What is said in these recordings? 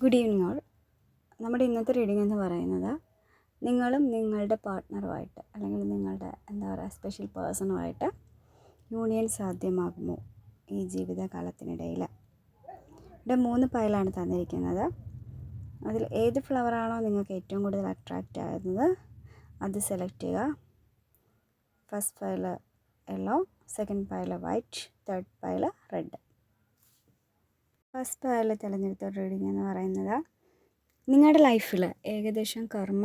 Good evening all. നമ്മുടെ ഇന്നത്തെ reading എന്ന് പറയുന്നത് നിങ്ങളും നിങ്ങളുടെ പാർട്ട്ണറുമായിട്ട് അല്ലെങ്കിൽ നിങ്ങളുടെ സ്പെഷ്യൽ പേഴ്സണുമായിട്ട് യൂണിയൻ സാധ്യമാകുമോ ഈ ജീവിതകാലത്തിനിടയിൽ. ഇവിടെ 3 പൈലാണ് തന്നിരിക്കുന്നത്. അതിൽ ഏത് ഫ്ലവറാണോ നിങ്ങൾക്ക് ഏറ്റവും കൂടുതൽ അട്രാക്റ്റ് ആകുന്നത് അത് സെലക്ട് ചെയ്യുക. First pile yellow, second pile white, third pile red. First pile തിരഞ്ഞെടുത്ത റീഡിംഗ് എന്ന് പറയുന്നത് നിങ്ങളുടെ ലൈഫിൽ ഏകദേശം കർമ്മ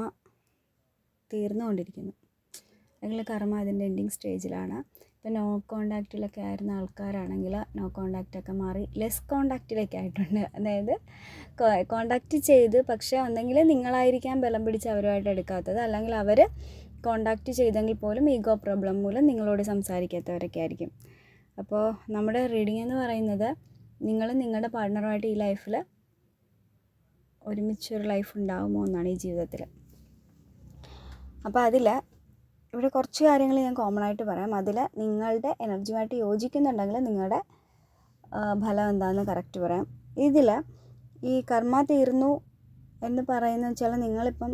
തീർന്നുകൊണ്ടിരിക്കുന്നു, അല്ലെങ്കിൽ കർമ്മ അതിൻ്റെ എൻഡിങ് സ്റ്റേജിലാണ്. ഇപ്പോൾ നോ കോണ്ടാക്റ്റിലൊക്കെ ആയിരുന്ന ആൾക്കാരാണെങ്കിൽ നോ കോണ്ടാക്റ്റൊക്കെ മാറി ലെസ് കോണ്ടാക്റ്റിലേക്ക് ആയിട്ടുണ്ട്. അതായത് കോണ്ടാക്റ്റ് ചെയ്ത് പക്ഷേ ഒന്നെങ്കിൽ നിങ്ങളായിരിക്കാം ബലം പിടിച്ച് അവരുമായിട്ട് എടുക്കാത്തത്, അല്ലെങ്കിൽ അവർ കോണ്ടാക്റ്റ് ചെയ്തെങ്കിൽ പോലും ഈഗോ പ്രോബ്ലം മൂലം നിങ്ങളോട് സംസാരിക്കാത്തവരൊക്കെ ആയിരിക്കും. അപ്പോൾ നമ്മുടെ റീഡിംഗ് എന്ന് പറയുന്നത് നിങ്ങൾ നിങ്ങളുടെ പാർട്ട്ണറുമായിട്ട് ഈ ലൈഫിൽ ഒരുമിച്ചൊരു ലൈഫ് ഉണ്ടാകുമോ എന്നാണ് ഈ ജീവിതത്തിൽ. അപ്പോൾ അതിൽ ഇവിടെ കുറച്ച് കാര്യങ്ങൾ ഞാൻ കോമൺ ആയിട്ട് പറയാം. അതിൽ നിങ്ങളുടെ എനർജിയുമായിട്ട് യോജിക്കുന്നുണ്ടെങ്കിൽ നിങ്ങളുടെ ഫലം എന്താണെന്ന് കറക്റ്റ് പറയാം. ഇതിൽ ഈ കർമ്മ തീർന്നു എന്ന് പറയുന്നത് വെച്ചാൽ നിങ്ങളിപ്പം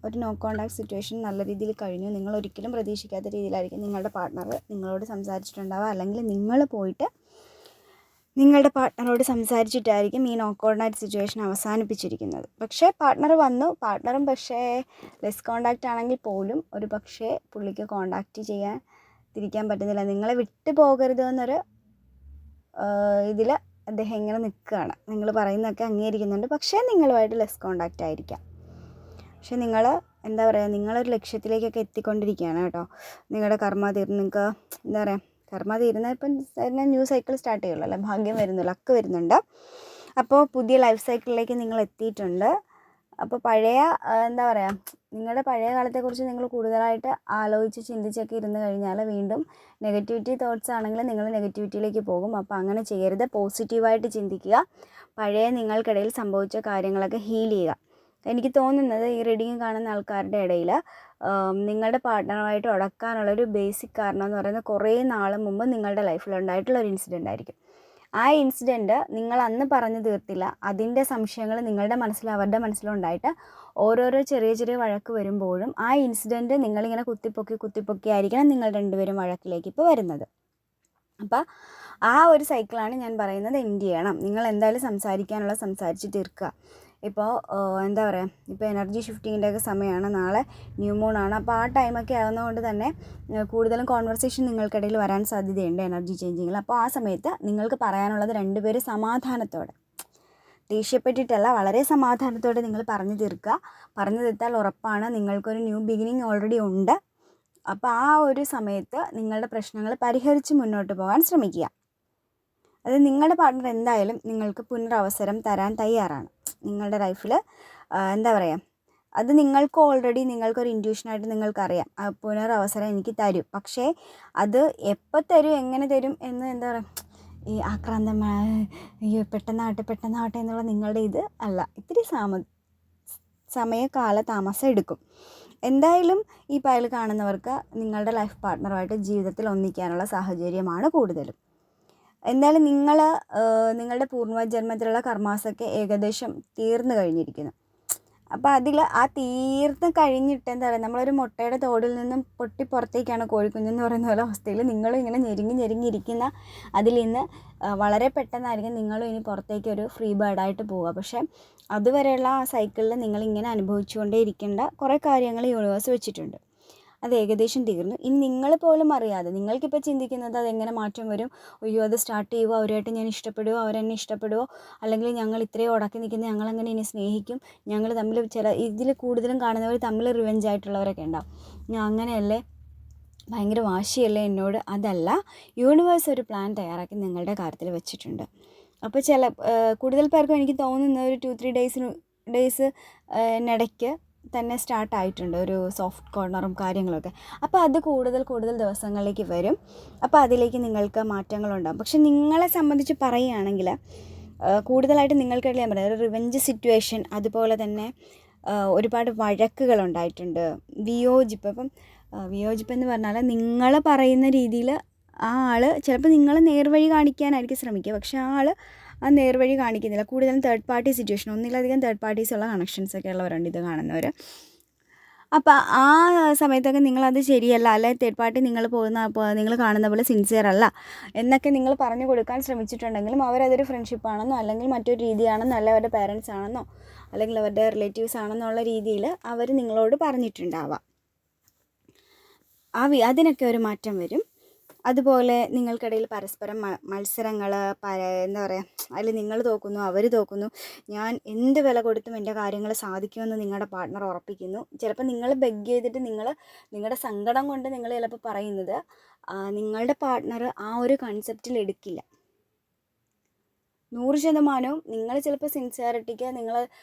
ഒരു നോ കോണ്ടാക്ട് സിറ്റുവേഷൻ നല്ല രീതിയിൽ കഴിഞ്ഞു, നിങ്ങൾ ഒരിക്കലും പ്രതീക്ഷിക്കാത്ത രീതിയിലായിരിക്കും നിങ്ങളുടെ പാർട്ട്ണർ നിങ്ങളോട് സംസാരിച്ചിട്ടുണ്ടാവുക, അല്ലെങ്കിൽ നിങ്ങൾ പോയിട്ട് നിങ്ങളുടെ പാർട്ട്ണറോട് സംസാരിച്ചിട്ടായിരിക്കും ഈ നോ കോണ്ടാക്ട് സിറ്റുവേഷൻ അവസാനിപ്പിച്ചിരിക്കുന്നത്. പക്ഷേ പാർട്ട്ണർ വന്നു, പാർട്ട്ണറും പക്ഷേ ലെസ് കോണ്ടാക്റ്റ് ആണെങ്കിൽ പോലും ഒരു പക്ഷേ പുള്ളിക്ക് കോണ്ടാക്റ്റ് ചെയ്യാൻ തിരിക്കാൻ പറ്റുന്നില്ല. നിങ്ങളെ വിട്ടു പോകരുത് എന്നൊരു ഇതിൽ അദ്ദേഹം ഇങ്ങനെ നിൽക്കുകയാണ്. നിങ്ങൾ പറയുന്നതൊക്കെ അംഗീകരിക്കുന്നുണ്ട്, പക്ഷേ നിങ്ങളുമായിട്ട് ലെസ് കോണ്ടാക്റ്റ് ആയിരിക്കാം. പക്ഷേ നിങ്ങൾ നിങ്ങളൊരു ലക്ഷ്യത്തിലേക്കൊക്കെ എത്തിക്കൊണ്ടിരിക്കുകയാണ് കേട്ടോ. നിങ്ങളുടെ കർമ്മ തീർന്ന് നിങ്ങൾക്ക് കർമ്മ തീരുന്ന ഇപ്പം ന്യൂ സൈക്കിൾ സ്റ്റാർട്ട് ചെയ്യുള്ളൂ അല്ലേ, ഭാഗ്യം വരുന്നു, ലക്ക് വരുന്നുണ്ട്. അപ്പോൾ പുതിയ ലൈഫ് സൈക്കിളിലേക്ക് നിങ്ങൾ എത്തിയിട്ടുണ്ട്. അപ്പോൾ പഴയ നിങ്ങളുടെ പഴയ കാലത്തെക്കുറിച്ച് നിങ്ങൾ കൂടുതലായിട്ട് ആലോചിച്ച് ചിന്തിച്ചൊക്കെ ഇരുന്ന് കഴിഞ്ഞാൽ വീണ്ടും നെഗറ്റിവിറ്റി തോട്ട്സ് ആണെങ്കിൽ നിങ്ങൾ നെഗറ്റിവിറ്റിയിലേക്ക് പോകും. അപ്പോൾ അങ്ങനെ ചെയ്യരുത്, പോസിറ്റീവായിട്ട് ചിന്തിക്കുക. പഴയ നിങ്ങൾക്കിടയിൽ സംഭവിച്ച കാര്യങ്ങളൊക്കെ ഹീൽ ചെയ്യുക. എനിക്ക് തോന്നുന്നത് ഈ റീഡിങ് കാണുന്ന ആൾക്കാരുടെ ഇടയിൽ നിങ്ങളുടെ പാർട്ട്ണറുമായിട്ട് ഉടക്കാനുള്ളൊരു ബേസിക് കാരണം എന്ന് പറയുന്നത് കുറേ നാൾ മുമ്പ് നിങ്ങളുടെ ലൈഫിൽ ഉണ്ടായിട്ടുള്ള ഒരു ഇൻസിഡൻ്റ് ആയിരിക്കും. ആ ഇൻസിഡൻറ്റ് നിങ്ങൾ അന്ന് പറഞ്ഞു തീർത്തില്ല, അതിൻ്റെ സംശയങ്ങൾ നിങ്ങളുടെ മനസ്സിലും അവരുടെ മനസ്സിലും ഉണ്ടായിട്ട് ഓരോരോ ചെറിയ ചെറിയ വഴക്ക് വരുമ്പോഴും ആ ഇൻസിഡൻറ്റ് നിങ്ങളിങ്ങനെ കുത്തിപ്പൊക്കി ആയിരിക്കണം നിങ്ങൾ രണ്ടുപേരും വഴക്കിലേക്ക് ഇപ്പോൾ വരുന്നത്. അപ്പോൾ ആ ഒരു സൈക്കിളാണ് ഞാൻ പറയുന്നത് എൻഡ് ചെയ്യണം. നിങ്ങൾ എന്തായാലും സംസാരിക്കാനുള്ള സംസാരിച്ച് തീർക്കുക. ഇപ്പോൾ ഇപ്പോൾ എനർജി ഷിഫ്റ്റിങ്ങിൻ്റെ ഒക്കെ സമയമാണ്, നാളെ ന്യൂ മൂൺ ആണ്. അപ്പോൾ ആ ടൈമൊക്കെ ആകുന്നതുകൊണ്ട് തന്നെ കൂടുതലും കോൺവെർസേഷൻ നിങ്ങൾക്കിടയിൽ വരാൻ സാധ്യതയുണ്ട് എനർജി ചേഞ്ചിങ്ങിൽ. അപ്പോൾ ആ സമയത്ത് നിങ്ങൾക്ക് പറയാനുള്ളത് രണ്ടുപേരും സമാധാനത്തോടെ, ദേഷ്യപ്പെട്ടിട്ടല്ല, വളരെ സമാധാനത്തോടെ നിങ്ങൾ പറഞ്ഞു തീർക്കുക. പറഞ്ഞു തീർത്താൽ ഉറപ്പാണ് നിങ്ങൾക്കൊരു ന്യൂ ബിഗിനിങ് ഓൾറെഡി ഉണ്ട്. അപ്പോൾ ആ ഒരു സമയത്ത് നിങ്ങളുടെ പ്രശ്നങ്ങൾ പരിഹരിച്ച് മുന്നോട്ട് പോകാൻ ശ്രമിക്കുക. അത് നിങ്ങളുടെ പാർട്ട്ണർ എന്തായാലും നിങ്ങൾക്ക് പുനരവസരം തരാൻ തയ്യാറാണ്. നിങ്ങളുടെ ലൈഫിൽ അത് നിങ്ങൾക്ക് ഓൾറെഡി നിങ്ങൾക്കൊരു ഇൻറ്റ്യൂഷനായിട്ട് നിങ്ങൾക്കറിയാം ആ പുനരവസരം എനിക്ക് തരും. പക്ഷേ അത് എപ്പോൾ തരും, എങ്ങനെ തരും എന്ന് ഈ ആക്രാന്തമായ പെട്ടെന്നാവട്ടെ എന്നുള്ള നിങ്ങളുടെ ഇത് അല്ല. ഇത്തിരി സമയകാല താമസം എടുക്കും. എന്തായാലും ഈ പൈൽ കാണുന്നവർക്ക് നിങ്ങളുടെ ലൈഫ് പാർട്ട്ണറുമായിട്ട് ജീവിതത്തിൽ ഒന്നിക്കാനുള്ള സാഹചര്യമാണ് കൂടുതലും. എന്തായാലും നിങ്ങളുടെ പൂർവ്വജന്മത്തിലുള്ള കർമാസൊക്കെ ഏകദേശം തീർന്നു കഴിഞ്ഞിരിക്കുന്നു. അപ്പോൾ അതിൽ ആ തീർന്ന് കഴിഞ്ഞിട്ട് നമ്മളൊരു മുട്ടയുടെ തോടിൽ നിന്നും പൊട്ടി പുറത്തേക്കാണ് കോഴിക്കുഞ്ഞെന്ന് പറയുന്ന പോലെ അവസ്ഥയിൽ നിങ്ങളും ഇങ്ങനെ ഞെരുങ്ങിയിരിക്കുന്ന അതിൽ നിന്ന് വളരെ പെട്ടെന്നായിരിക്കും നിങ്ങളും ഇനി പുറത്തേക്ക് ഒരു ഫ്രീ ബേർഡായിട്ട് പോവുക. പക്ഷേ അതുവരെയുള്ള ആ സൈക്കിളിൽ നിങ്ങളിങ്ങനെ അനുഭവിച്ചുകൊണ്ടേ ഇരിക്കേണ്ട കുറേ കാര്യങ്ങൾ യൂണിവേഴ്സ് വെച്ചിട്ടുണ്ട്. അത് ഏകദേശം തീർന്നു. ഇനി നിങ്ങൾ പോലും അറിയാതെ നിങ്ങൾക്കിപ്പോൾ ചിന്തിക്കുന്നത് അതെങ്ങനെ മാറ്റം വരും, അയ്യോ അത് സ്റ്റാർട്ട് ചെയ്യുമോ, അവരുമായിട്ട് ഞാൻ ഇഷ്ടപ്പെടുമോ, അവരെന്നെ ഇഷ്ടപ്പെടുമോ, അല്ലെങ്കിൽ ഞങ്ങൾ ഇത്രയും ഉടക്കി നിൽക്കുന്നത് ഞങ്ങളെങ്ങനെ ഇനി സ്നേഹിക്കും, ഞങ്ങൾ തമ്മിൽ ഇതിൽ കൂടുതലും കാണുന്നവർ തമ്മിൽ റിവെഞ്ച് ആയിട്ടുള്ളവരൊക്കെ ഉണ്ടാവും. ഞാൻ അങ്ങനെയല്ലേ, ഭയങ്കര വാശിയല്ലേ എന്നോട്. അതല്ല, യൂണിവേഴ്സ് ഒരു പ്ലാൻ തയ്യാറാക്കി നിങ്ങളുടെ കാര്യത്തിൽ വെച്ചിട്ടുണ്ട്. അപ്പോൾ കൂടുതൽ പേർക്കും എനിക്ക് തോന്നുന്ന ഒരു 2-3 ഡേയ്സിനിടയ്ക്ക് തന്നെ സ്റ്റാർട്ടായിട്ടുണ്ട് ഒരു സോഫ്റ്റ് കോർണറും കാര്യങ്ങളൊക്കെ. അപ്പോൾ അത് കൂടുതൽ ദിവസങ്ങളിലേക്ക് വരും. അപ്പോൾ അതിലേക്ക് നിങ്ങൾക്ക് മാറ്റങ്ങളുണ്ടാകും. പക്ഷെ നിങ്ങളെ സംബന്ധിച്ച് പറയുകയാണെങ്കിൽ കൂടുതലായിട്ട് നിങ്ങൾക്കിടയിൽ ഞാൻ പറയാം ഒരു റിവെഞ്ച് സിറ്റുവേഷൻ, അതുപോലെ തന്നെ ഒരുപാട് വഴക്കുകളുണ്ടായിട്ടുണ്ട്, വിയോജിപ്പ് എന്ന് പറഞ്ഞാൽ നിങ്ങൾ പറയുന്ന രീതിയിൽ ആ ആൾ ചിലപ്പോൾ നിങ്ങൾ നേർവഴി കാണിക്കാനായിരിക്കും ശ്രമിക്കുക, പക്ഷെ ആ ആൾ ആ നേർവഴി കാണിക്കുന്നില്ല. കൂടുതലും തേർഡ് പാർട്ടി സിറ്റുവേഷൻ, ഒന്നിലധികം തേർഡ് പാർട്ടീസുള്ള കണക്ഷൻസൊക്കെ ഉള്ളവരുണ്ട് ഇത് കാണുന്നവർ. അപ്പോൾ ആ സമയത്തൊക്കെ നിങ്ങളത് ശരിയല്ല, അല്ലെങ്കിൽ തേർഡ് പാർട്ടി നിങ്ങൾ കാണുന്ന പോലെ സിൻസിയർ അല്ല എന്നൊക്കെ നിങ്ങൾ പറഞ്ഞു കൊടുക്കാൻ ശ്രമിച്ചിട്ടുണ്ടെങ്കിലും അവരതൊരു ഫ്രണ്ട്ഷിപ്പാണെന്നോ അല്ലെങ്കിൽ മറ്റൊരു രീതിയാണെന്നോ അല്ല അവരുടെ പേരൻസ് ആണെന്നോ അല്ലെങ്കിൽ അവരുടെ റിലേറ്റീവ്സ് ആണെന്നുള്ള രീതിയിൽ അവർ നിങ്ങളോട് പറഞ്ഞിട്ടുണ്ടാവാം. അതിനൊക്കെ ഒരു മാറ്റം വരും. അതുപോലെ നിങ്ങൾക്കിടയിൽ പരസ്പരം മത്സരങ്ങൾ, എന്താ പറയുക, അതിൽ നിങ്ങൾ തോക്കുന്നു അവർ തോക്കുന്നു, ഞാൻ എന്ത് വില കൊടുത്തും എൻ്റെ കാര്യങ്ങൾ സാധിക്കുമെന്ന് നിങ്ങളുടെ പാർട്ട്ണർ ഉറപ്പിക്കുന്നു. ചിലപ്പോൾ നിങ്ങൾ ബെഗ് ചെയ്തിട്ട് നിങ്ങളുടെ സങ്കടം കൊണ്ട് നിങ്ങൾ ചിലപ്പോൾ പറയുന്നത് നിങ്ങളുടെ പാർട്ട്ണർ ആ ഒരു കൺസെപ്റ്റിൽ എടുക്കില്ല. 100% നിങ്ങൾ ചിലപ്പോൾ സിൻസിയറിറ്റിക്ക്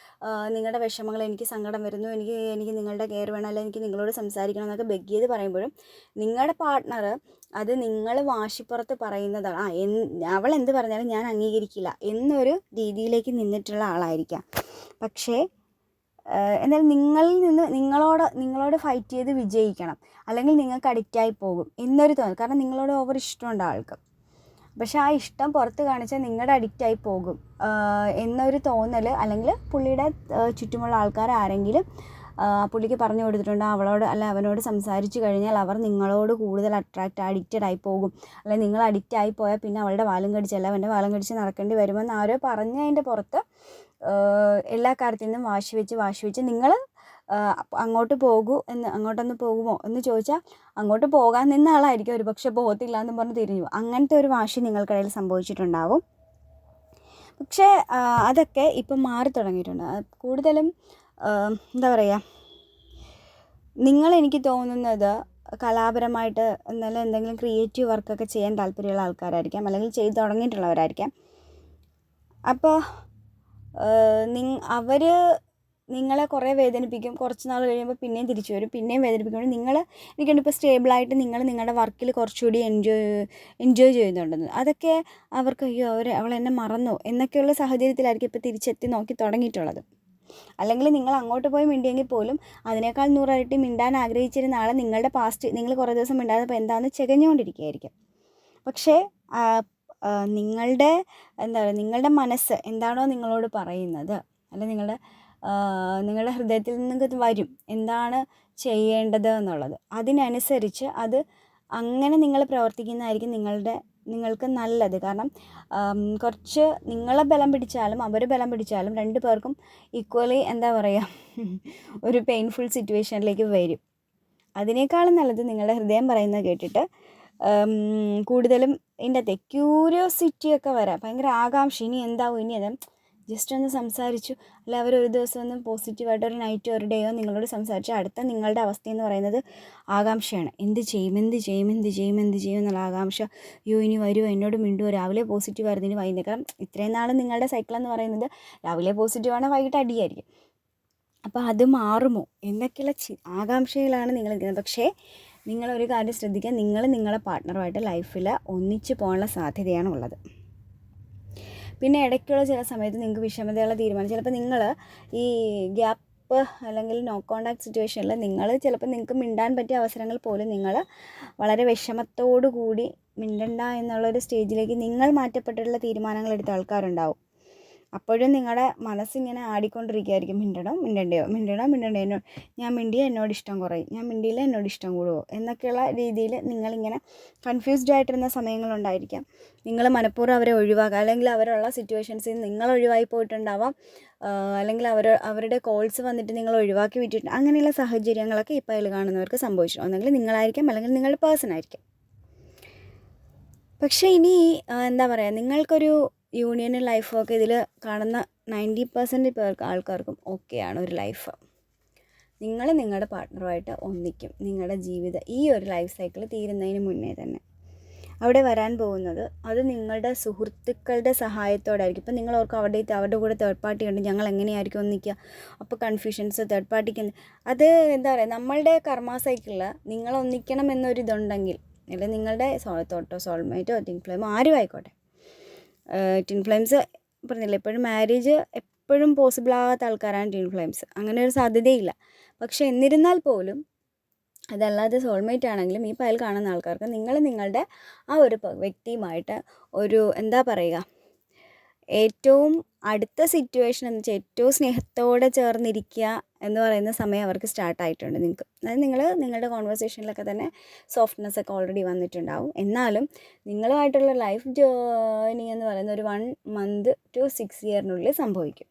നിങ്ങളുടെ വിഷമങ്ങൾ, എനിക്ക് സങ്കടം വരുന്നു, എനിക്ക് നിങ്ങളുടെ കെയർ വേണം, അല്ലെങ്കിൽ എനിക്ക് നിങ്ങളോട് സംസാരിക്കണം എന്നൊക്കെ ബെഗ് ചെയ്ത് പറയുമ്പോഴും നിങ്ങളുടെ പാർട്ട്ണർ അത് നിങ്ങൾ വാശിപ്പുറത്ത് പറയുന്നതാണ്. അവൾ എന്ത് പറഞ്ഞാലും ഞാൻ അംഗീകരിക്കില്ല എന്നൊരു രീതിയിലേക്ക് നിന്നിട്ടുള്ള ആളായിരിക്കാം. പക്ഷേ എന്നാൽ നിങ്ങളോട് ഫൈറ്റ് ചെയ്ത് വിജയിക്കണം, അല്ലെങ്കിൽ നിങ്ങൾക്ക് അഡിക്റ്റായി പോകും എന്നൊരു തോന്നൽ. കാരണം നിങ്ങളോട് ഓവർ ഇഷ്ടമുണ്ട് ആൾക്ക്, പക്ഷേ ആ ഇഷ്ടം പുറത്ത് കാണിച്ചാൽ നിങ്ങളുടെ അഡിക്റ്റായി പോകും എന്നൊരു തോന്നൽ, അല്ലെങ്കിൽ പുള്ളിയുടെ ചുറ്റുമുള്ള ആൾക്കാർ ആരെങ്കിലും പുള്ളിക്ക് പറഞ്ഞു കൊടുത്തിട്ടുണ്ട് അവളോട് അല്ല അവനോട് സംസാരിച്ച് കഴിഞ്ഞാൽ അവർ നിങ്ങളോട് കൂടുതൽ അഡിക്റ്റഡ് ആയി പോകും, അല്ലെങ്കിൽ നിങ്ങൾ അഡിക്റ്റായി പോയാൽ പിന്നെ അവളുടെ വാലും കടിച്ചല്ല അവൻ്റെ വാലും കടിച്ച് നടക്കേണ്ടി വരുമെന്ന് ആരോ പറഞ്ഞതിൻ്റെ പുറത്ത് എല്ലാ കാര്യത്തിൽ നിന്നും വാശി വെച്ച് നിങ്ങൾ അങ്ങോട്ടൊന്ന് പോകുമോ എന്ന് ചോദിച്ചാൽ അങ്ങോട്ട് പോകാൻ നിന്ന ആളായിരിക്കും ഒരു പക്ഷെ പോകത്തില്ല എന്ന് പറഞ്ഞ് തിരിഞ്ഞു. അങ്ങനത്തെ ഒരു വാശി നിങ്ങൾക്കിടയിൽ സംഭവിച്ചിട്ടുണ്ടാവും. പക്ഷേ അതൊക്കെ ഇപ്പം മാറി തുടങ്ങിയിട്ടുണ്ട്. കൂടുതലും എന്താ പറയുക, എനിക്ക് തോന്നുന്നത് കലാപരമായിട്ട് എന്നാലും എന്തെങ്കിലും ക്രിയേറ്റീവ് വർക്കൊക്കെ ചെയ്യാൻ താല്പര്യമുള്ള ആൾക്കാരായിരിക്കാം, അല്ലെങ്കിൽ ചെയ്ത് തുടങ്ങിയിട്ടുള്ളവരായിരിക്കാം. അപ്പോൾ അവർ നിങ്ങളെ കുറേ വേദനിപ്പിക്കും, കുറച്ച് നാൾ കഴിയുമ്പോൾ പിന്നെയും തിരിച്ചു വരും, പിന്നെയും വേദനിപ്പിക്കുമ്പോൾ എനിക്കിപ്പോൾ സ്റ്റേബിളായിട്ട് നിങ്ങളുടെ വർക്കിൽ കുറച്ചുകൂടി എൻജോയ് ചെയ്യുന്നുണ്ടെന്ന്. അതൊക്കെ അവർക്ക് അയ്യോ അവൾ എന്നെ മറന്നു എന്നൊക്കെയുള്ള സാഹചര്യത്തിലായിരിക്കും ഇപ്പോൾ തിരിച്ചെത്തി നോക്കി തുടങ്ങിയിട്ടുള്ളത്. അല്ലെങ്കിൽ നിങ്ങൾ അങ്ങോട്ട് പോയി മിണ്ടിയെങ്കിൽ പോലും അതിനേക്കാൾ 100 ഇരട്ടി മിണ്ടാൻ ആഗ്രഹിച്ചിരുന്ന ആളെ നിങ്ങളുടെ പാസ്റ്റ് നിങ്ങൾ കുറേ ദിവസം മിണ്ടാതപ്പോൾ എന്താണെന്ന് ചെകഞ്ഞുകൊണ്ടിരിക്കുകയായിരിക്കും. പക്ഷേ നിങ്ങളുടെ മനസ്സ് എന്താണോ നിങ്ങളോട് പറയുന്നത്, അല്ലെങ്കിൽ നിങ്ങളുടെ ഹൃദയത്തിൽ നിന്നൊക്കെ വരും എന്താണ് ചെയ്യേണ്ടത് എന്നുള്ളത്. അതിനനുസരിച്ച് അങ്ങനെ നിങ്ങൾ പ്രവർത്തിക്കുന്നതായിരിക്കും നിങ്ങൾക്ക് നല്ലത്. കാരണം കുറച്ച് നിങ്ങളെ ബലം പിടിച്ചാലും അവർ ബലം പിടിച്ചാലും 2 പേർക്കും ഈക്വലി എന്താ പറയുക ഒരു പെയിൻഫുൾ സിറ്റുവേഷനിലേക്ക് വരും. അതിനേക്കാളും നല്ലത് നിങ്ങളുടെ ഹൃദയം പറയുന്നത് കേട്ടിട്ട് കൂടുതലും ഇതിൻ്റെ അകത്തെ ക്യൂരിയോസിറ്റിയൊക്കെ വരാം, ഭയങ്കര ആകാംക്ഷ, ഇനി എന്താവും, ഇനി അത് ജസ്റ്റ് ഒന്ന് സംസാരിച്ചു, അല്ല അവരൊരു ദിവസം ഒന്ന് പോസിറ്റീവായിട്ട് ഒരു നൈറ്റോ ഒരു ഡേയോ നിങ്ങളോട് സംസാരിച്ചു, അടുത്ത നിങ്ങളുടെ അവസ്ഥയെന്ന് പറയുന്നത് ആകാംക്ഷയാണ്. എന്ത് ചെയ്യും എന്നുള്ള ആകാംക്ഷ. അയ്യോ ഇനി വരുമോ, എന്നോട് മിണ്ടുമോ, രാവിലെ പോസിറ്റീവായിരുന്നു ഇനി വൈകുന്നേരം. കാരണം ഇത്രയും നാൾ നിങ്ങളുടെ സൈക്കിളെന്ന് പറയുന്നത് രാവിലെ പോസിറ്റീവാണ് വൈകിട്ട് അടിയായിരിക്കും. അപ്പോൾ അത് മാറുമോ എന്നൊക്കെയുള്ള ആകാംക്ഷയിലാണ് നിങ്ങൾ നിൽക്കുന്നത്. പക്ഷേ നിങ്ങളൊരു കാര്യം ശ്രദ്ധിക്കുക, നിങ്ങളുടെ പാർട്ട്ണറുമായിട്ട് ലൈഫിൽ ഒന്നിച്ച് പോകാനുള്ള സാധ്യതയാണ് ഉള്ളത്. പിന്നെ ഇടയ്ക്കുള്ള ചില സമയത്ത് നിങ്ങൾക്ക് വിഷമതയുള്ള തീരുമാനം, ചിലപ്പോൾ നിങ്ങൾ ഈ ഗ്യാപ്പ് അല്ലെങ്കിൽ നോ കോണ്ടാക്ട് സിറ്റുവേഷനിൽ നിങ്ങൾക്ക് മിണ്ടാൻ പറ്റിയ അവസരങ്ങൾ പോലും നിങ്ങൾ വളരെ വിഷമത്തോടു കൂടി മിണ്ടണ്ട എന്നുള്ളൊരു സ്റ്റേജിലേക്ക് നിങ്ങൾ മാറ്റപ്പെട്ടിട്ടുള്ള തീരുമാനങ്ങൾ എടുത്ത ആൾക്കാരുണ്ടാവും. അപ്പോഴും നിങ്ങളുടെ മനസ്സിങ്ങനെ ആടിക്കൊണ്ടിരിക്കുകയായിരിക്കും, മിണ്ടണ്ടയോ, ഞാൻ മിണ്ടിയ എന്നോട് ഇഷ്ടം കുറയും, ഞാൻ മിണ്ടിയില്ല എന്നോട് ഇഷ്ടം കൂടുമോ എന്നൊക്കെയുള്ള രീതിയിൽ നിങ്ങളിങ്ങനെ കൺഫ്യൂസ്ഡ് ആയിട്ടിരുന്ന സമയങ്ങളുണ്ടായിരിക്കാം. നിങ്ങൾ മനഃപൂർവ്വം അവരെ ഒഴിവാക്കുക, അല്ലെങ്കിൽ അവരുള്ള സിറ്റുവേഷൻസിൽ നിങ്ങൾ ഒഴിവായി പോയിട്ടുണ്ടാവാം, അല്ലെങ്കിൽ അവരുടെ കോൾസ് വന്നിട്ട് നിങ്ങൾ ഒഴിവാക്കി വിട്ടിട്ടുണ്ട്. അങ്ങനെയുള്ള സാഹചര്യങ്ങളൊക്കെ ഇപ്പോൾ അതിൽ കാണുന്നവർക്ക് സംഭവിച്ചു. ഒന്നെങ്കിൽ നിങ്ങളായിരിക്കാം, അല്ലെങ്കിൽ നിങ്ങളുടെ പേഴ്സൺ ആയിരിക്കും. പക്ഷേ ഇനി എന്താ പറയുക, നിങ്ങൾക്കൊരു യൂണിയനും ലൈഫും ഒക്കെ ഇതിൽ കാണുന്ന 90% പേർക്ക് ആൾക്കാർക്കും ഓക്കെയാണ് ഒരു ലൈഫ്. നിങ്ങളുടെ പാർട്ട്ണറുമായിട്ട് ഒന്നിക്കും നിങ്ങളുടെ ജീവിതം ഈ ഒരു ലൈഫ് സൈക്കിൾ തീരുന്നതിന് മുന്നേ തന്നെ. അവിടെ വരാൻ പോകുന്നത് അത് നിങ്ങളുടെ സുഹൃത്തുക്കളുടെ സഹായത്തോടായിരിക്കും. ഇപ്പം നിങ്ങൾ ഓർക്കും അവരുടെ കൂടെ തേർഡ് പാർട്ടി ഉണ്ട്, ഞങ്ങൾ എങ്ങനെയായിരിക്കും ഒന്നിക്കുക, അപ്പോൾ കൺഫ്യൂഷൻസ് തേർഡ് പാർട്ടിക്ക് അത് എന്താ പറയുക, നമ്മളുടെ കർമ്മ സൈക്കിളിൽ നിങ്ങൾ ഒന്നിക്കണം എന്നൊരിതുണ്ടെങ്കിൽ, അല്ലെങ്കിൽ നിങ്ങളുടെ സോൾമേറ്റോ ട്വിൻ ഫ്ലെയിമോ ആരും ആയിക്കോട്ടെ, ട്വിൻ ഫ്ലെയിംസ് പറഞ്ഞില്ല എപ്പോഴും മാരേജ് എപ്പോഴും പോസിബിൾ ആകാത്ത ആൾക്കാരാണ് ട്വിൻ ഫ്ലെയിംസ്, അങ്ങനെ ഒരു സാധ്യതയില്ല. പക്ഷേ എന്നിരുന്നാൽ പോലും അതല്ലാതെ സോൾമേറ്റ് ആണെങ്കിലും ഈ ഫയൽ കാണുന്ന ആൾക്കാർക്ക് നിങ്ങളുടെ ആ ഒരു വ്യക്തിയുമായിട്ട് ഒരു എന്താ പറയുക, ഏറ്റവും അടുത്ത സിറ്റുവേഷൻ എന്ന് വെച്ചാൽ ഏറ്റവും സ്നേഹത്തോടെ ചേർന്നിരിക്കുക എന്ന് പറയുന്ന സമയം അവർക്ക് സ്റ്റാർട്ടായിട്ടുണ്ട് നിങ്ങൾക്ക്. അതായത് നിങ്ങളുടെ കോൺവെർസേഷനിലൊക്കെ തന്നെ സോഫ്റ്റ്നെസ് ഒക്കെ ഓൾറെഡി വന്നിട്ടുണ്ടാവും. എന്നാലും നിങ്ങളുമായിട്ടുള്ള ലൈഫ് ജേർണി എന്ന് പറയുന്ന ഒരു 1 month to 6 yearനുള്ളിൽ സംഭവിക്കും.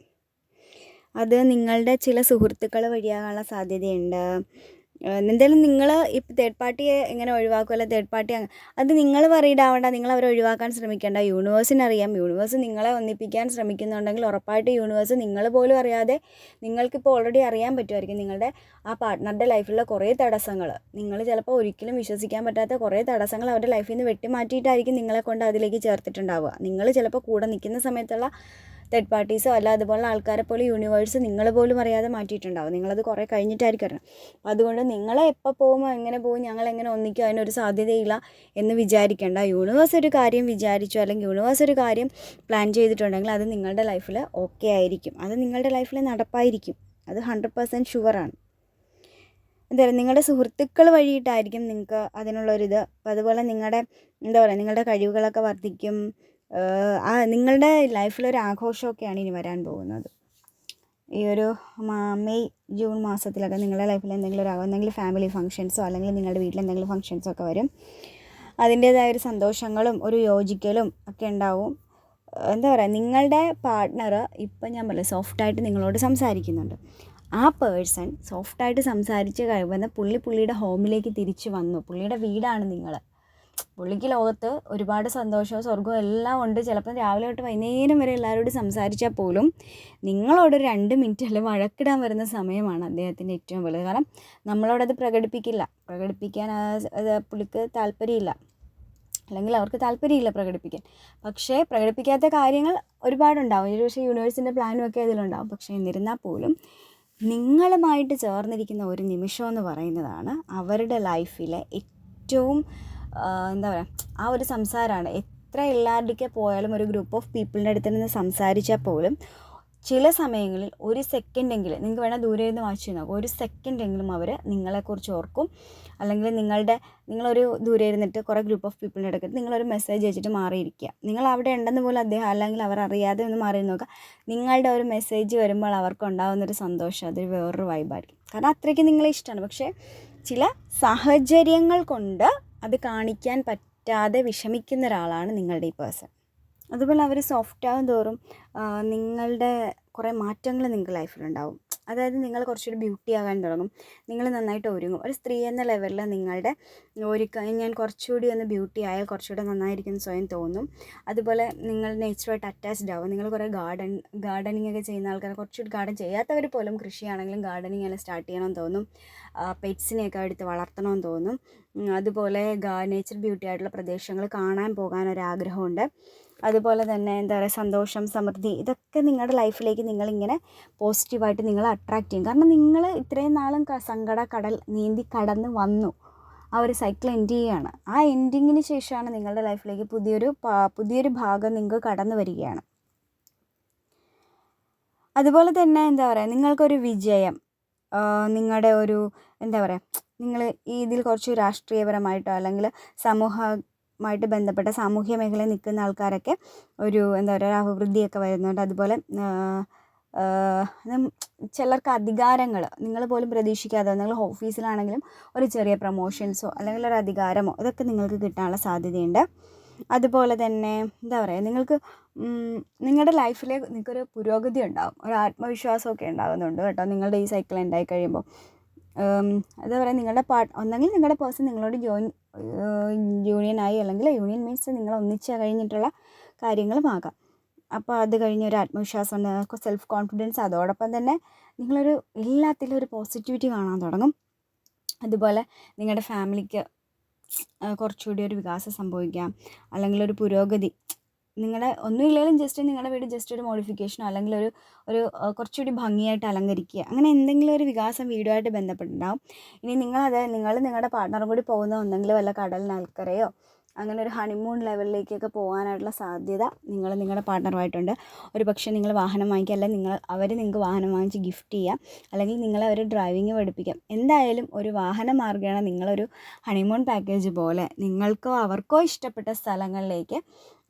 അത് നിങ്ങളുടെ ചില സുഹൃത്തുക്കൾ വഴിയാകാനുള്ള സാധ്യതയുണ്ട്. എന്തായാലും നിങ്ങൾ ഇപ്പോൾ തേർഡ് പാർട്ടിയെ എങ്ങനെ ഒഴിവാക്കും, അല്ല തേർഡ് പാർട്ടി അത് നിങ്ങൾ വറീഡ് ആവേണ്ട, നിങ്ങൾ അവരെ ഒഴിവാക്കാൻ ശ്രമിക്കേണ്ട. യൂണിവേഴ്സിനറിയാം. യൂണിവേഴ്സ് നിങ്ങളെ ഒന്നിപ്പിക്കാൻ ശ്രമിക്കുന്നുണ്ടെങ്കിൽ ഉറപ്പായിട്ട് യൂണിവേഴ്സ് നിങ്ങൾ പോലും അറിയാതെ നിങ്ങൾക്കിപ്പോൾ ഓൾറെഡി അറിയാൻ പറ്റുമായിരിക്കും നിങ്ങളുടെ ആ പാർട്ട്ണറുടെ ലൈഫിലുള്ള കുറേ തടസ്സങ്ങൾ. നിങ്ങൾ ചിലപ്പോൾ ഒരിക്കലും വിശ്വസിക്കാൻ പറ്റാത്ത കുറേ തടസ്സങ്ങൾ അവരുടെ ലൈഫിൽ നിന്ന് വെട്ടിമാറ്റിയിട്ടായിരിക്കും നിങ്ങളെ കൊണ്ട് അതിലേക്ക് ചേർത്തിട്ടുണ്ടാവുക. നിങ്ങൾ ചിലപ്പോൾ കൂടെ നിൽക്കുന്ന സമയത്തുള്ള തേർഡ് പാർട്ടീസോ അല്ല അതുപോലുള്ള ആൾക്കാരെ പോലെ യൂണിവേഴ്സ് നിങ്ങൾ പോലും അറിയാതെ മാറ്റിയിട്ടുണ്ടാവും. നിങ്ങളത് കുറേ കഴിഞ്ഞിട്ടായിരിക്കും അറിയണം. അപ്പോൾ അതുകൊണ്ട് നിങ്ങളെ എപ്പോൾ പോകുമോ എങ്ങനെ പോകും ഞങ്ങളെങ്ങനെ ഒന്നിക്കും അതിനൊരു സാധ്യതയില്ല എന്ന് വിചാരിക്കേണ്ട. യൂണിവേഴ്സ് ഒരു കാര്യം വിചാരിച്ചു അല്ലെങ്കിൽ യൂണിവേഴ്സ് ഒരു കാര്യം പ്ലാൻ ചെയ്തിട്ടുണ്ടെങ്കിൽ അത് നിങ്ങളുടെ ലൈഫിൽ ഓക്കെ ആയിരിക്കും. അത് നിങ്ങളുടെ ലൈഫിൽ നടപ്പായിരിക്കും. അത് 100% ഷുവറാണ്. എന്തായാലും നിങ്ങളുടെ സുഹൃത്തുക്കൾ വഴിയിട്ടായിരിക്കും നിങ്ങൾക്ക് അതിനുള്ളൊരിത്. അപ്പോൾ അതുപോലെ നിങ്ങളുടെ കഴിവുകളൊക്കെ വർദ്ധിക്കും. നിങ്ങളുടെ ലൈഫിലൊരു ആഘോഷമൊക്കെയാണ് ഇനി വരാൻ പോകുന്നത്. ഈ ഒരു മെയ് ജൂൺ മാസത്തിലൊക്കെ നിങ്ങളുടെ ലൈഫിൽ എന്തെങ്കിലും ഫാമിലി ഫങ്ഷൻസോ അല്ലെങ്കിൽ നിങ്ങളുടെ വീട്ടിൽ എന്തെങ്കിലും ഫങ്ഷൻസോ ഒക്കെ വരും. അതിൻ്റേതായൊരു സന്തോഷങ്ങളും ഒരു യോജിക്കലും ഒക്കെ ഉണ്ടാവും. നിങ്ങളുടെ പാർട്ട്ണർ ഇപ്പം ഞാൻ പറയാം സോഫ്റ്റായിട്ട് നിങ്ങളോട് സംസാരിക്കുന്നുണ്ട്. ആ പേഴ്സൺ സോഫ്റ്റായിട്ട് സംസാരിച്ച് കഴിയുമ്പോൾ പുള്ളിയുടെ ഹോമിലേക്ക് തിരിച്ചു വന്നു. പുള്ളിയുടെ വീടാണ് നിങ്ങൾ. പുള്ളിക്ക് ലോകത്ത് ഒരുപാട് സന്തോഷവും സ്വർഗവും എല്ലാം ഉണ്ട്. ചിലപ്പോൾ രാവിലെ തൊട്ട് വൈകുന്നേരം വരെ എല്ലാവരോടും സംസാരിച്ചാൽ പോലും നിങ്ങളോടൊരു 2 മിനിറ്റ് വഴക്കിടാൻ വരുന്ന സമയമാണ് അദ്ദേഹത്തിൻ്റെ ഏറ്റവും വലുത്. കാരണം നമ്മളോടത് പ്രകടിപ്പിക്കാൻ പുള്ളിക്ക് താല്പര്യമില്ല, അല്ലെങ്കിൽ അവർക്ക് താല്പര്യമില്ല പ്രകടിപ്പിക്കാൻ. പക്ഷേ പ്രകടിപ്പിക്കാത്ത കാര്യങ്ങൾ ഒരുപാടുണ്ടാവും. പക്ഷേ യൂണിവേഴ്സിൻ്റെ പ്ലാനും ഒക്കെ അതിലുണ്ടാവും. പക്ഷേ എന്നിരുന്നാൽ പോലും നിങ്ങളുമായിട്ട് ചേർന്നിരിക്കുന്ന ഒരു നിമിഷം എന്ന് പറയുന്നതാണ് അവരുടെ ലൈഫിലെ ഏറ്റവും ആ ഒരു സംസാരമാണ്. എത്ര എല്ലാവരുടെയൊക്കെ പോയാലും ഒരു ഗ്രൂപ്പ് ഓഫ് പീപ്പിളിൻ്റെ അടുത്ത് നിന്ന് സംസാരിച്ചാൽ പോലും ചില സമയങ്ങളിൽ ഒരു സെക്കൻഡെങ്കിലും നിങ്ങൾക്ക് വേണേൽ ദൂരെ നിന്ന് വായിച്ചു നോക്കും. ഒരു സെക്കൻഡെങ്കിലും അവർ നിങ്ങളെക്കുറിച്ച് ഓർക്കും. അല്ലെങ്കിൽ നിങ്ങളൊരു ദൂരെ ഇരുന്നിട്ട് കുറേ ഗ്രൂപ്പ് ഓഫ് പീപ്പിളിൻ്റെ അടുത്ത് നിങ്ങളൊരു മെസ്സേജ് അയച്ചിട്ട് മാറിയിരിക്കുക. നിങ്ങൾ അവിടെ ഉണ്ടെന്ന് പോലും അദ്ദേഹം അല്ലെങ്കിൽ അവർ അറിയാതെ ഒന്ന് മാറി നോക്കുക. നിങ്ങളുടെ ഒരു മെസ്സേജ് വരുമ്പോൾ അവർക്കുണ്ടാകുന്നൊരു സന്തോഷം അതൊരു വേറൊരു വൈബായിരിക്കും. കാരണം അത്രയ്ക്ക് നിങ്ങളെ ഇഷ്ടമാണ്. പക്ഷേ ചില സാഹചര്യങ്ങൾ കൊണ്ട് അത് കാണിക്കാൻ പറ്റാതെ വിഷമിക്കുന്ന ഒരാളാണ് നിങ്ങളുടെ ഈ പേഴ്സൺ. അതുപോലെ അവർ സോഫ്റ്റാകും തോറും നിങ്ങളുടെ കുറേ മാറ്റങ്ങൾ നിങ്ങൾക്ക് ലൈഫിലുണ്ടാവും. അതായത് നിങ്ങൾ കുറച്ചുകൂടി ബ്യൂട്ടി ആകാൻ തുടങ്ങും. നിങ്ങൾ നന്നായിട്ട് ഒരുങ്ങും. ഒരു സ്ത്രീ എന്ന ലെവലിൽ നിങ്ങളുടെ ഞാൻ കുറച്ചുകൂടി ഒന്ന് ബ്യൂട്ടി ആയാൽ കുറച്ചുകൂടി നന്നായിരിക്കുമെന്ന് സ്വയം തോന്നും. അതുപോലെ നിങ്ങൾ നേച്ചറുമായിട്ട് അറ്റാച്ച്ഡ് ആവും. നിങ്ങൾ കുറേ ഗാർഡനിങ് ഒക്കെ ചെയ്യുന്ന ആൾക്കാർ, കുറച്ചുകൂടി ഗാർഡൻ ചെയ്യാത്തവർ പോലും കൃഷിയാണെങ്കിലും ഗാർഡനിങ് എല്ലാം സ്റ്റാർട്ട് ചെയ്യണമെന്ന് തോന്നും. പെറ്റ്സിനെയൊക്കെ എടുത്ത് വളർത്തണമെന്ന് തോന്നും. അതുപോലെ നേച്ചർ ബ്യൂട്ടി ആയിട്ടുള്ള പ്രദേശങ്ങൾ കാണാൻ പോകാനൊരാഗ്രഹമുണ്ട്. അതുപോലെ തന്നെ സന്തോഷം, സമൃദ്ധി ഇതൊക്കെ നിങ്ങളുടെ ലൈഫിലേക്ക് നിങ്ങളിങ്ങനെ പോസിറ്റീവായിട്ട് നിങ്ങൾ അട്രാക്റ്റ് ചെയ്യും. കാരണം നിങ്ങൾ ഇത്രയും നാളും സങ്കട കടൽ നീന്തി കടന്ന് വന്നു. ആ ഒരു സൈക്കിൾ എൻഡ് ചെയ്യുകയാണ്. ആ എൻഡിങ്ങിന് ശേഷമാണ് നിങ്ങളുടെ ലൈഫിലേക്ക് പുതിയൊരു ഭാഗം നിങ്ങൾക്ക് കടന്നു വരികയാണ്. അതുപോലെ തന്നെ നിങ്ങൾക്കൊരു വിജയം, നിങ്ങളുടെ ഒരു നിങ്ങൾ ഇതിൽ കുറച്ച് രാഷ്ട്രീയപരമായിട്ടോ അല്ലെങ്കിൽ സമൂഹമായിട്ട് ബന്ധപ്പെട്ട സാമൂഹ്യ മേഖലയിൽ നിൽക്കുന്ന ആൾക്കാരൊക്കെ ഒരു അഭിവൃദ്ധിയൊക്കെ വരുന്നുണ്ട്. അതുപോലെ ചിലർക്ക് അധികാരങ്ങൾ നിങ്ങൾ പോലും പ്രതീക്ഷിക്കാതെ, നിങ്ങൾ ഓഫീസിലാണെങ്കിലും ഒരു ചെറിയ പ്രൊമോഷൻസോ അല്ലെങ്കിൽ ഒരു അധികാരമോ ഇതൊക്കെ നിങ്ങൾക്ക് കിട്ടാനുള്ള സാധ്യതയുണ്ട്. അതുപോലെ തന്നെ നിങ്ങൾക്ക് നിങ്ങളുടെ ലൈഫിൽ നിങ്ങൾക്കൊരു പുരോഗതി ഉണ്ടാകും, ഒരു ആത്മവിശ്വാസമൊക്കെ ഉണ്ടാകുന്നുണ്ട് കേട്ടോ നിങ്ങളുടെ ഈ സൈക്കിൾ ഉണ്ടായി കഴിയുമ്പോൾ. നിങ്ങളുടെ ഒന്നെങ്കിൽ നിങ്ങളുടെ പേഴ്സൺ നിങ്ങളോട് യൂണിയനായി, അല്ലെങ്കിൽ യൂണിയൻ മീൻസ് നിങ്ങൾ ഒന്നിച്ച് കഴിഞ്ഞിട്ടുള്ള കാര്യങ്ങളുമാകാം. അപ്പോൾ അത് കഴിഞ്ഞ് ഒരു ആത്മവിശ്വാസം, സെൽഫ് കോൺഫിഡൻസ്, അതോടൊപ്പം തന്നെ നിങ്ങളൊരു എല്ലാത്തിലും ഒരു പോസിറ്റിവിറ്റി കാണാൻ തുടങ്ങും. അതുപോലെ നിങ്ങളുടെ ഫാമിലിക്ക് കുറച്ചുകൂടി ഒരു വികാസം സംഭവിക്കാം, അല്ലെങ്കിൽ ഒരു പുരോഗതി. നിങ്ങളുടെ ഒന്നുമില്ലെങ്കിലും ജസ്റ്റ് നിങ്ങളുടെ വീട് ജസ്റ്റ് ഒരു മോഡിഫിക്കേഷനോ അല്ലെങ്കിൽ ഒരു കുറച്ചുകൂടി ഭംഗിയായിട്ട് അലങ്കരിക്കുക, അങ്ങനെ എന്തെങ്കിലും ഒരു വികാസം വീടുമായിട്ട് ബന്ധപ്പെട്ടുണ്ടാകും. ഇനി നിങ്ങൾ നിങ്ങളുടെ പാർട്ട്ണറും കൂടി പോകുന്ന ഒന്നെങ്കിൽ വല്ല കടലിനൽക്കരയോ അങ്ങനെ ഒരു ഹണിമൂൺ ലെവലിലേക്കൊക്കെ പോകാനായിട്ടുള്ള സാധ്യത നിങ്ങളുടെ പാർട്ട്ണറുമായിട്ടുണ്ട്. ഒരു പക്ഷേ നിങ്ങൾ വാഹനം വാങ്ങിക്കുക, അല്ലെങ്കിൽ അവർ നിങ്ങൾക്ക് വാഹനം വാങ്ങിച്ച് ഗിഫ്റ്റ് ചെയ്യാം, അല്ലെങ്കിൽ നിങ്ങളെ അവർ ഡ്രൈവിങ് പഠിപ്പിക്കാം. എന്തായാലും ഒരു വാഹന മാർഗ്ഗമാണ് നിങ്ങളൊരു ഹണിമൂൺ പാക്കേജ് പോലെ നിങ്ങൾക്കോ അവർക്കോ ഇഷ്ടപ്പെട്ട സ്ഥലങ്ങളിലേക്ക്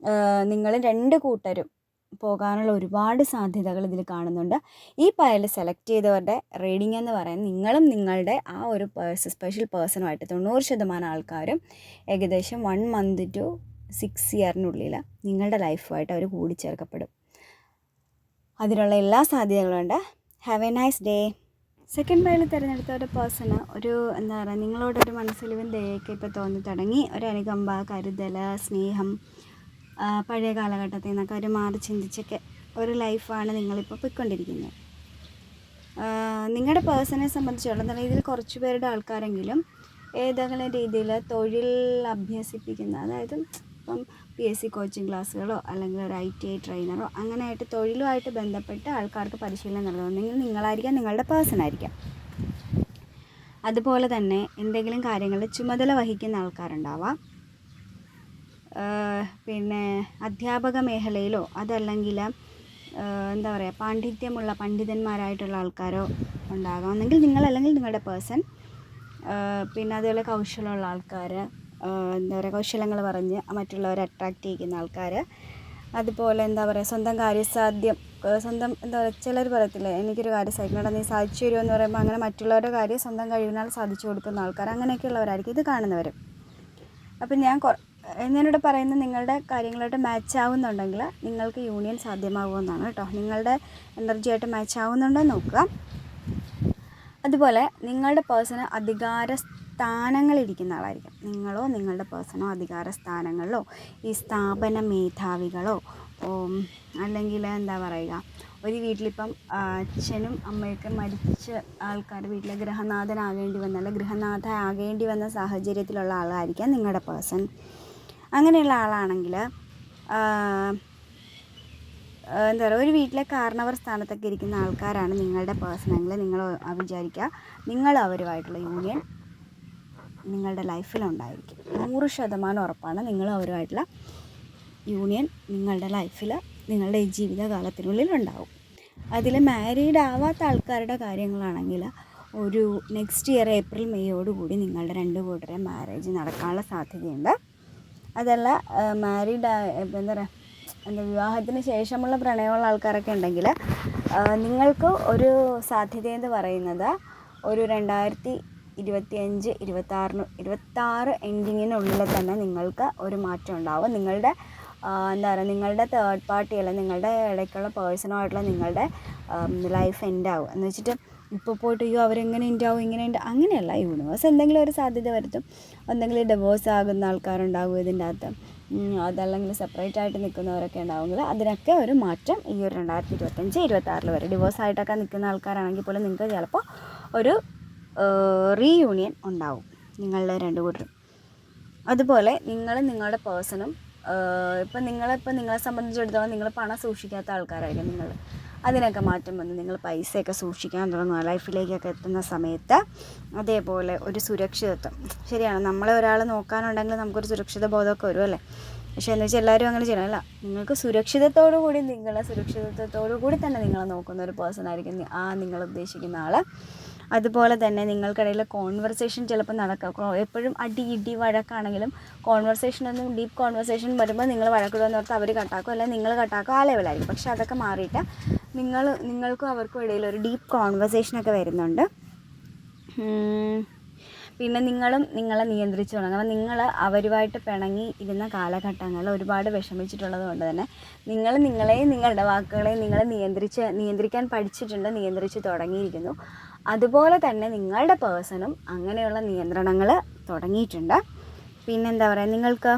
നിങ്ങൾ 2 കൂട്ടരും പോകാനുള്ള ഒരുപാട് സാധ്യതകൾ ഇതിൽ കാണുന്നുണ്ട്. ഈ പയൽ സെലക്ട് ചെയ്തവരുടെ റീഡിംഗ് എന്ന് പറയുന്നത് നിങ്ങളും നിങ്ങളുടെ ആ ഒരു സ്പെഷ്യൽ പേഴ്സണുമായിട്ട് 90% ആൾക്കാരും ഏകദേശം 1 month to 6 yearനുള്ളിൽ നിങ്ങളുടെ ലൈഫുമായിട്ട് അവർ കൂടിച്ചേർക്കപ്പെടും. അതിനുള്ള എല്ലാ സാധ്യതകളുണ്ട്. Have a nice day. Second pile തിരഞ്ഞെടുത്ത ഒരു പേഴ്സണ് ഒരു എന്താ പറയുക, നിങ്ങളോടൊരു മനസ്സിലിവൻ ദയൊക്കെ ഇപ്പോൾ തോന്നി തുടങ്ങി. ഒരു അനുകമ്പ, കരുതൽ, സ്നേഹം, പഴയ കാലഘട്ടത്തിൽ നിന്നൊക്കെ ഒരു മാറി ചിന്തിച്ചൊക്കെ ഒരു ലൈഫാണ് നിങ്ങളിപ്പോൾ പോയിക്കൊണ്ടിരിക്കുന്നത്. നിങ്ങളുടെ പേഴ്സണെ സംബന്ധിച്ചിടത്തോളം ഇതിൽ കുറച്ച് പേരുടെ ആൾക്കാരെങ്കിലും ഏതെങ്കിലും രീതിയിൽ തൊഴിൽ അഭ്യസിപ്പിക്കുന്ന, അതായത് ഇപ്പം PSC കോച്ചിങ് ക്ലാസ്സുകളോ അല്ലെങ്കിൽ ഒരു ITI ട്രെയിനറോ അങ്ങനെയായിട്ട് തൊഴിലുമായിട്ട് ബന്ധപ്പെട്ട് ആൾക്കാർക്ക് പരിശീലനം നൽകുന്നുണ്ടെങ്കിൽ നിങ്ങളായിരിക്കാം, നിങ്ങളുടെ പേഴ്സണായിരിക്കാം. അതുപോലെ തന്നെ എന്തെങ്കിലും കാര്യങ്ങളിൽ ചുമതല വഹിക്കുന്ന ആൾക്കാരുണ്ടാവാം. പിന്നെ അധ്യാപക മേഖലയിലോ അതല്ലെങ്കിൽ എന്താ പറയുക, പാണ്ഡിത്യമുള്ള പണ്ഡിതന്മാരായിട്ടുള്ള ആൾക്കാരോ ഉണ്ടാകാം. ഒന്നെങ്കിൽ നിങ്ങളല്ലെങ്കിൽ നിങ്ങളുടെ പേഴ്സൺ. പിന്നെ അതുപോലെ കൗശലമുള്ള ആൾക്കാർ, എന്താ പറയുക, കൗശലങ്ങൾ പറഞ്ഞ് മറ്റുള്ളവരെ അട്രാക്റ്റ് ചെയ്യുന്ന ആൾക്കാർ. അതുപോലെ എന്താ പറയുക, സ്വന്തം കാര്യസാധ്യം, സ്വന്തം എന്താ പറയുക, ചിലർ പറയത്തില്ലേ എനിക്കൊരു കാര്യം സാധിക്കണം, നീ സാധിച്ചു തരുമോ എന്ന് പറയുമ്പോൾ അങ്ങനെ മറ്റുള്ളവരുടെ കാര്യം സ്വന്തം കഴിവിനാൽ സാധിച്ചു കൊടുക്കുന്ന ആൾക്കാർ, അങ്ങനെയൊക്കെയുള്ളവരായിരിക്കും ഇത് കാണുന്നവർ. അപ്പം ഞാനിവിടെ പറയുന്നത് നിങ്ങളുടെ കാര്യങ്ങളായിട്ട് മാച്ച് ആവുന്നുണ്ടെങ്കിൽ നിങ്ങൾക്ക് യൂണിയൻ സാധ്യമാകുമെന്നാണ് കേട്ടോ. നിങ്ങളുടെ എനർജിയായിട്ട് മാച്ച് ആവുന്നുണ്ടോ നോക്കുക. അതുപോലെ നിങ്ങളുടെ പേഴ്സണ് അധികാര സ്ഥാനങ്ങളിരിക്കുന്ന ആളായിരിക്കും. നിങ്ങളോ നിങ്ങളുടെ പേഴ്സണോ അധികാര സ്ഥാനങ്ങളിലോ ഈ സ്ഥാപന മേധാവികളോ അല്ലെങ്കിൽ എന്താ പറയുക, ഒരു വീട്ടിലിപ്പം അച്ഛനും അമ്മയൊക്കെ മരിച്ച ആൾക്കാർ വീട്ടിലെ ഗൃഹനാഥനാകേണ്ടി വന്ന, അല്ലെങ്കിൽ ഗൃഹനാഥ ആകേണ്ടി വന്ന സാഹചര്യത്തിലുള്ള ആളായിരിക്കാം നിങ്ങളുടെ പേഴ്സൺ. അങ്ങനെയുള്ള ആളാണെങ്കിൽ എന്താ പറയുക, ഒരു വീട്ടിലെ കാരണവർ സ്ഥാനത്തൊക്കെ ഇരിക്കുന്ന ആൾക്കാരാണ് നിങ്ങളുടെ പേഴ്സണെങ്കിൽ നിങ്ങൾ വിചാരിക്കുക നിങ്ങൾ അവരുമായിട്ടുള്ള യൂണിയൻ നിങ്ങളുടെ ലൈഫിലുണ്ടായിരിക്കും. 100% ഉറപ്പാണ് നിങ്ങൾ അവരുമായിട്ടുള്ള യൂണിയൻ നിങ്ങളുടെ ലൈഫിൽ നിങ്ങളുടെ ജീവിതകാലത്തിനുള്ളിൽ ഉണ്ടാവും. അതിൽ മാരീഡ് ആവാത്ത ആൾക്കാരുടെ കാര്യങ്ങളാണെങ്കിൽ ഒരു നെക്സ്റ്റ് ഇയർ April Mayയോടുകൂടി നിങ്ങളുടെ 2 കൂട്ടരെ മാരേജ് നടക്കാനുള്ള സാധ്യതയുണ്ട്. അതല്ല മാരീഡ് എന്താ പറയുക, വിവാഹത്തിന് ശേഷമുള്ള പ്രണയമുള്ള ആൾക്കാരൊക്കെ ഉണ്ടെങ്കിൽ നിങ്ങൾക്ക് ഒരു സാധ്യതയെന്ന് പറയുന്നത് ഒരു 2025-26 എൻഡിങ്ങിനുള്ളിൽ തന്നെ നിങ്ങൾക്ക് ഒരു മാറ്റം ഉണ്ടാവും. നിങ്ങളുടെ എന്താ പറയുക, നിങ്ങളുടെ തേർഡ് പാർട്ടി അല്ലെങ്കിൽ നിങ്ങളുടെ ഇടയ്ക്കുള്ള പേഴ്സണുമായിട്ടുള്ള നിങ്ങളുടെ ലൈഫ് എൻഡാവും എന്ന് വെച്ചിട്ട് ഇപ്പോൾ പോയിട്ട് അയ്യോ അവരെങ്ങനെ ഉണ്ടാവും ഇങ്ങനെ ഉണ്ട്, അങ്ങനെയല്ല. യൂണിവേഴ്സ് എന്തെങ്കിലും ഒരു സാധ്യത വരുത്തും. എന്തെങ്കിലും ഡിവോഴ്സ് ആകുന്ന ആൾക്കാരുണ്ടാകും ഇതിൻ്റെ അകത്ത്, അതല്ലെങ്കിൽ സെപ്പറേറ്റ് ആയിട്ട് നിൽക്കുന്നവരൊക്കെ ഉണ്ടാവുമെങ്കിൽ അതിനൊക്കെ ഒരു മാറ്റം ഈ ഒരു 2025-26 വരെ. ഡിവോഴ്സായിട്ടൊക്കെ നിൽക്കുന്ന ആൾക്കാരാണെങ്കിൽ പോലും നിങ്ങൾക്ക് ചിലപ്പോൾ ഒരു റീയൂണിയൻ ഉണ്ടാവും നിങ്ങളുടെ 2 കൂട്ടരും. അതുപോലെ നിങ്ങളുടെ പേഴ്സണും ഇപ്പം നിങ്ങളെ സംബന്ധിച്ചിടത്തോളം നിങ്ങൾ പണം സൂക്ഷിക്കാത്ത ആൾക്കാരായിരിക്കും. നിങ്ങൾ അതിനൊക്കെ മാറ്റം വന്ന് നിങ്ങൾ പൈസയൊക്കെ സൂക്ഷിക്കാൻ തുടങ്ങുക ലൈഫിലേക്കൊക്കെ എത്തുന്ന സമയത്ത്. അതേപോലെ ഒരു സുരക്ഷിതത്വം, ശരിയാണ്, നമ്മളെ ഒരാൾ നോക്കാനുണ്ടെങ്കിൽ നമുക്കൊരു സുരക്ഷിത ബോധമൊക്കെ വരും അല്ലേ. പക്ഷേ എന്ന് വെച്ചാൽ എല്ലാവരും അങ്ങനെ ചെയ്യണമല്ല. നിങ്ങൾക്ക് സുരക്ഷിതത്തോടു കൂടി തന്നെ നിങ്ങളെ നോക്കുന്ന ഒരു പേഴ്സൺ ആയിരിക്കും നിങ്ങൾ ഉദ്ദേശിക്കുന്ന ആൾ. അതുപോലെ തന്നെ നിങ്ങൾക്കിടയിൽ കോൺവെർസേഷൻ ചിലപ്പോൾ നടക്കാം. എപ്പോഴും ഇടി വഴക്കാണെങ്കിലും കോൺവെർസേഷനൊന്നും ഡീപ്പ് കോൺവെർസേഷൻ വരുമ്പോൾ നിങ്ങൾ വഴക്കിടുമെന്ന് ഓർത്ത് അവർ കട്ടാക്കും, അല്ലെങ്കിൽ നിങ്ങൾ കട്ടാക്കും, ആ ലെവലായിരിക്കും. പക്ഷേ അതൊക്കെ മാറിയിട്ട് നിങ്ങൾക്കും അവർക്കും ഇടയിൽ ഒരു ഡീപ്പ് കോൺവെർസേഷനൊക്കെ വരുന്നുണ്ട്. പിന്നെ നിങ്ങളും നിങ്ങളെ നിയന്ത്രിച്ച് തുടങ്ങും. അപ്പം നിങ്ങൾ അവരുമായിട്ട് പിണങ്ങി ഇരുന്ന കാലഘട്ടങ്ങളിൽ ഒരുപാട് വിഷമിച്ചിട്ടുള്ളത് കൊണ്ട് തന്നെ നിങ്ങളുടെ വാക്കുകളെയും നിയന്ത്രിക്കാൻ പഠിച്ചിട്ടുണ്ട്, നിയന്ത്രിച്ച് തുടങ്ങിയിരിക്കുന്നു. അതുപോലെ തന്നെ നിങ്ങളുടെ പേഴ്സണും അങ്ങനെയുള്ള നിയന്ത്രണങ്ങൾ തുടങ്ങിയിട്ടുണ്ട്. പിന്നെന്താ പറയുക, നിങ്ങൾക്ക്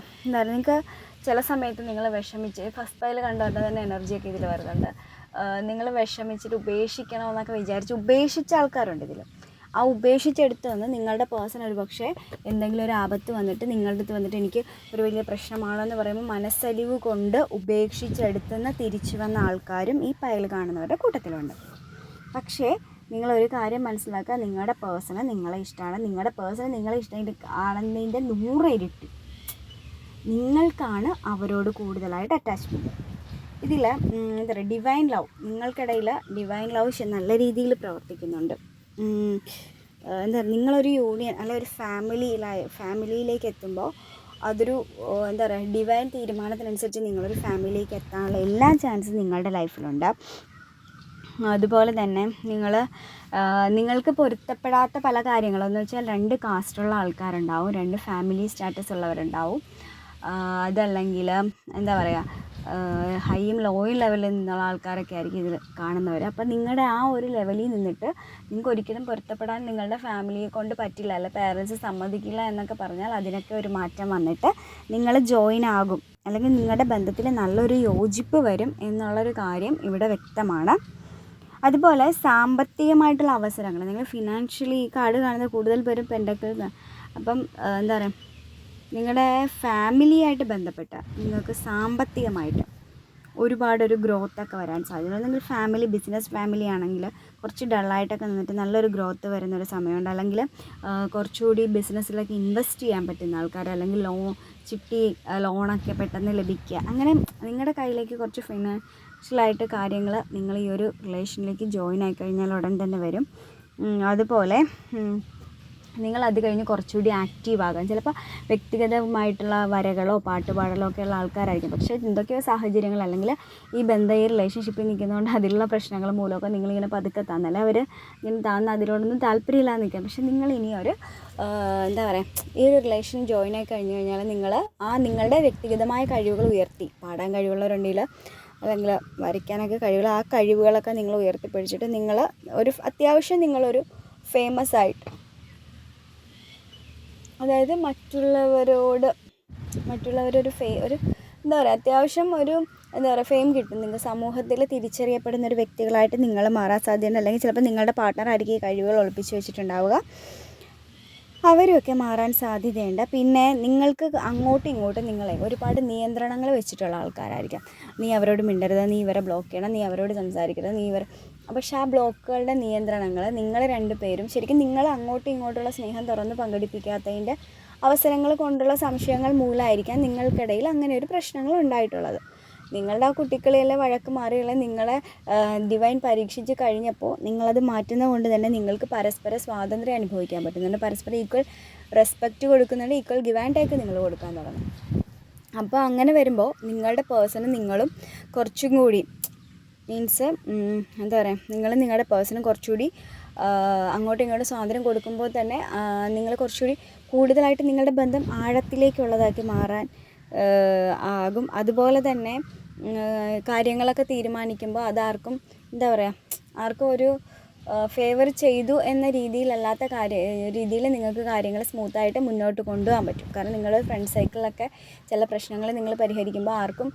ചില സമയത്ത് നിങ്ങൾ വിഷമിച്ച് ഫസ്റ്റ് പയൽ കണ്ടുകൊണ്ട് തന്നെ എനർജിയൊക്കെ ഇതിൽ വരുന്നുണ്ട്. നിങ്ങൾ വിഷമിച്ചിട്ട് ഉപേക്ഷിക്കണമെന്നൊക്കെ വിചാരിച്ച് ഉപേക്ഷിച്ച ആൾക്കാരുണ്ട് ഇതിൽ. ആ ഉപേക്ഷിച്ചെടുത്ത് വന്ന് നിങ്ങളുടെ പേഴ്സൺ ഒരു പക്ഷേ എന്തെങ്കിലും ഒരു ആപത്ത് വന്നിട്ട് നിങ്ങളുടെ അടുത്ത് വന്നിട്ട് എനിക്ക് ഒരു വലിയ പ്രശ്നമാണെന്ന് പറയുമ്പോൾ മനസ്സലിവ് കൊണ്ട് ഉപേക്ഷിച്ചെടുത്തുനിന്ന് തിരിച്ചു വന്ന ആൾക്കാരും ഈ പയൽ കാണുന്നവരുടെ കൂട്ടത്തിലുണ്ട്. പക്ഷേ നിങ്ങളൊരു കാര്യം മനസ്സിലാക്കുക, നിങ്ങളുടെ പേഴ്സണ് നിങ്ങളെ ഇഷ്ടമാണ്. നിങ്ങളുടെ പേഴ്സണ് നിങ്ങളെ ആണെന്നതിൻ്റെ 100 ഇരട്ടി നിങ്ങൾക്കാണ് അവരോട് കൂടുതലായിട്ട് അറ്റാച്ച്മെൻറ്റ്. ഇതിൽ എന്താ പറയുക, ഡിവൈൻ ലവ്, നിങ്ങൾക്കിടയിൽ ഡിവൈൻ ലവ് നല്ല രീതിയിൽ പ്രവർത്തിക്കുന്നുണ്ട്. എന്താ പറയുക, നിങ്ങളൊരു യൂണിയൻ അല്ലെ ഒരു ഫാമിലിയിലേക്ക് എത്തുമ്പോൾ അതൊരു എന്താ പറയുക ഡിവൈൻ തീരുമാനത്തിനനുസരിച്ച് നിങ്ങളൊരു ഫാമിലിയിലേക്ക് എത്താനുള്ള എല്ലാ ചാൻസും നിങ്ങളുടെ ലൈഫിലുണ്ട്. അതുപോലെ തന്നെ നിങ്ങൾക്ക് പൊരുത്തപ്പെടാത്ത പല കാര്യങ്ങളും എന്ന് വെച്ചാൽ 2 കാസ്റ്റുള്ള ആൾക്കാരുണ്ടാവും, 2 ഫാമിലി സ്റ്റാറ്റസ് ഉള്ളവരുണ്ടാവും, അതല്ലെങ്കിൽ എന്താ പറയുക ഹൈയും ലോയും ലെവലിൽ നിന്നുള്ള ആൾക്കാരൊക്കെ ആയിരിക്കും ഇതിൽ കാണുന്നവർ. അപ്പം നിങ്ങളുടെ ആ ഒരു ലെവലിൽ നിന്നിട്ട് നിങ്ങൾക്ക് ഒരിക്കലും പൊരുത്തപ്പെടാൻ നിങ്ങളുടെ ഫാമിലിയെ കൊണ്ട് പറ്റില്ല, അല്ല പേരൻസ് സമ്മതിക്കില്ല എന്നൊക്കെ പറഞ്ഞാൽ അതിനൊക്കെ ഒരു മാറ്റം വന്നിട്ട് നിങ്ങൾ ജോയിൻ ആകും, അല്ലെങ്കിൽ നിങ്ങളുടെ ബന്ധത്തിൽ നല്ലൊരു യോജിപ്പ് വരും എന്നുള്ളൊരു കാര്യം ഇവിടെ വ്യക്തമാണ്. അതുപോലെ സാമ്പത്തികമായിട്ടുള്ള അവസരങ്ങൾ, നിങ്ങൾ ഫിനാൻഷ്യലി ഈ കാർഡ് കാണുന്ന കൂടുതൽ പേരും പെൻഡക്കിൾസ്. അപ്പം എന്താ പറയുക നിങ്ങളുടെ ഫാമിലിയായിട്ട് ബന്ധപ്പെട്ട നിങ്ങൾക്ക് സാമ്പത്തികമായിട്ട് ഒരുപാടൊരു ഗ്രോത്തൊക്കെ വരാൻ സാധ്യത. നിങ്ങൾ ഫാമിലി ബിസിനസ് ഫാമിലി ആണെങ്കിൽ കുറച്ച് ഡള്ളായിട്ടൊക്കെ നിന്നിട്ട് നല്ലൊരു ഗ്രോത്ത് വരുന്നൊരു സമയമുണ്ട്. അല്ലെങ്കിൽ കുറച്ചുകൂടി ബിസിനസ്സിലൊക്കെ ഇൻവെസ്റ്റ് ചെയ്യാൻ പറ്റുന്ന ആൾക്കാർ, അല്ലെങ്കിൽ ലോണൊക്കെ പെട്ടെന്ന് ലഭിക്കുക, അങ്ങനെ നിങ്ങളുടെ കയ്യിലേക്ക് കുറച്ച് ഫിനാൻഷ്യലായിട്ട് കാര്യങ്ങൾ നിങ്ങൾ ഈ ഒരു റിലേഷനിലേക്ക് ജോയിൻ ആയിക്കഴിഞ്ഞാൽ ഉടൻ തന്നെ വരും. അതുപോലെ നിങ്ങൾ അത് കഴിഞ്ഞ് കുറച്ചുകൂടി ആക്റ്റീവ് ആകാം. ചിലപ്പോൾ വ്യക്തിഗതമായിട്ടുള്ള വരകളോ പാട്ടുപാടലോ ഒക്കെയുള്ള ആൾക്കാരായിരിക്കും. പക്ഷേ എന്തൊക്കെയോ സാഹചര്യങ്ങൾ അല്ലെങ്കിൽ ഈ റിലേഷൻഷിപ്പിൽ നിൽക്കുന്നതുകൊണ്ട് അതിലുള്ള പ്രശ്നങ്ങൾ മൂലമൊക്കെ നിങ്ങളിങ്ങനെ പതുക്കെ തന്നല്ലേ അവർ ഇങ്ങനെ അതിനോടൊന്നും താല്പര്യമില്ലാതെ നിൽക്കാം. പക്ഷേ നിങ്ങൾ ഇനിയൊരു എന്താ പറയുക ഈ ഒരു റിലേഷൻ ജോയിൻ ആയി കഴിഞ്ഞ് കഴിഞ്ഞാൽ നിങ്ങളുടെ വ്യക്തിഗതമായ കഴിവുകൾ ഉയർത്തി, പാടാൻ കഴിവുള്ളവരുണ്ടെങ്കിൽ അല്ലെങ്കിൽ വരയ്ക്കാനൊക്കെ കഴിവുകൾ, ആ കഴിവുകളൊക്കെ നിങ്ങൾ ഉയർത്തിപ്പിടിച്ചിട്ട് നിങ്ങൾ അത്യാവശ്യം നിങ്ങളൊരു ഫേമസ് ആയിട്ട്, അതായത് മറ്റുള്ളവരൊരു എന്താ പറയുക അത്യാവശ്യം ഒരു എന്താ പറയുക ഫെയിം കിട്ടും, നിങ്ങൾ സമൂഹത്തിൽ തിരിച്ചറിയപ്പെടുന്ന ഒരു വ്യക്തികളായിട്ട് നിങ്ങൾ മാറാൻ സാധ്യതയുണ്ട്. അല്ലെങ്കിൽ ചിലപ്പോൾ നിങ്ങളുടെ പാർട്ട്ണറായിരിക്കും ഈ കഴിവുകൾ ഒളിപ്പിച്ച് വെച്ചിട്ടുണ്ടാവുക, അവരുമൊക്കെ മാറാൻ സാധ്യതയുണ്ട്. പിന്നെ നിങ്ങൾക്ക് അങ്ങോട്ടും ഇങ്ങോട്ടും ഒരുപാട് നിയന്ത്രണങ്ങൾ വെച്ചിട്ടുള്ള ആൾക്കാരായിരിക്കാം. നീ അവരോട് മിണ്ടരുത്, നീ ഇവരെ ബ്ലോക്ക് ചെയ്യണം, നീ അവരോട് സംസാരിക്കരുത്, പക്ഷേ ആ ബ്ലോക്കുകളുടെ നിയന്ത്രണങ്ങൾ നിങ്ങൾ 2 പേരും ശരിക്കും നിങ്ങൾ അങ്ങോട്ടും ഇങ്ങോട്ടുള്ള സ്നേഹം തുറന്ന് പങ്കെടുപ്പിക്കാത്തതിൻ്റെ അവസരങ്ങൾ കൊണ്ടുള്ള സംശയങ്ങൾ മൂലമായിരിക്കാം നിങ്ങൾക്കിടയിൽ അങ്ങനെ ഒരു പ്രശ്നങ്ങൾ ഉണ്ടായിട്ടുള്ളത്. നിങ്ങളുടെ ആ കുട്ടിക്കളിയെല്ലാം വഴക്ക് മാറിയുള്ള നിങ്ങളെ ഡിവൈൻ പരീക്ഷിച്ച് കഴിഞ്ഞപ്പോൾ നിങ്ങളത് മാറ്റുന്നത് കൊണ്ട് തന്നെ നിങ്ങൾക്ക് പരസ്പര സ്വാതന്ത്ര്യം അനുഭവിക്കാൻ പറ്റുന്നുണ്ട്, പരസ്പരം ഈക്വൽ റെസ്പെക്റ്റ് കൊടുക്കുന്നുണ്ട്, ഈക്വൽ ഗിവ് ആൻഡ് ടേക്ക് നിങ്ങൾ കൊടുക്കാൻ തുടങ്ങും. അപ്പോൾ അങ്ങനെ വരുമ്പോൾ നിങ്ങളുടെ പേഴ്സണും നിങ്ങളും കുറച്ചും കൂടി മീൻസ് എന്താ പറയുക നിങ്ങളുടെ പേഴ്സണും കുറച്ചുകൂടി അങ്ങോട്ടും ഇങ്ങോട്ടും സ്വാതന്ത്ര്യം കൊടുക്കുമ്പോൾ തന്നെ നിങ്ങൾ കുറച്ചുകൂടി കൂടുതലായിട്ട് നിങ്ങളുടെ ബന്ധം ആഴത്തിലേക്കുള്ളതാക്കി മാറാൻ ആകും. അതുപോലെ തന്നെ കാര്യങ്ങളൊക്കെ തീരുമാനിക്കുമ്പോൾ അതാർക്കും എന്താ പറയുക ആർക്കും ഒരു ഫേവർ ചെയ്തു എന്ന രീതിയിലല്ലാത്ത രീതിയിൽ നിങ്ങൾക്ക് കാര്യങ്ങൾ സ്മൂത്തായിട്ട് മുന്നോട്ട് കൊണ്ടുപോകാൻ പറ്റും. കാരണം നിങ്ങളുടെ ഫ്രണ്ട് സർക്കിളിലൊക്കെ ചില പ്രശ്നങ്ങൾ നിങ്ങൾ പരിഹരിക്കുമ്പോൾ ആർക്കും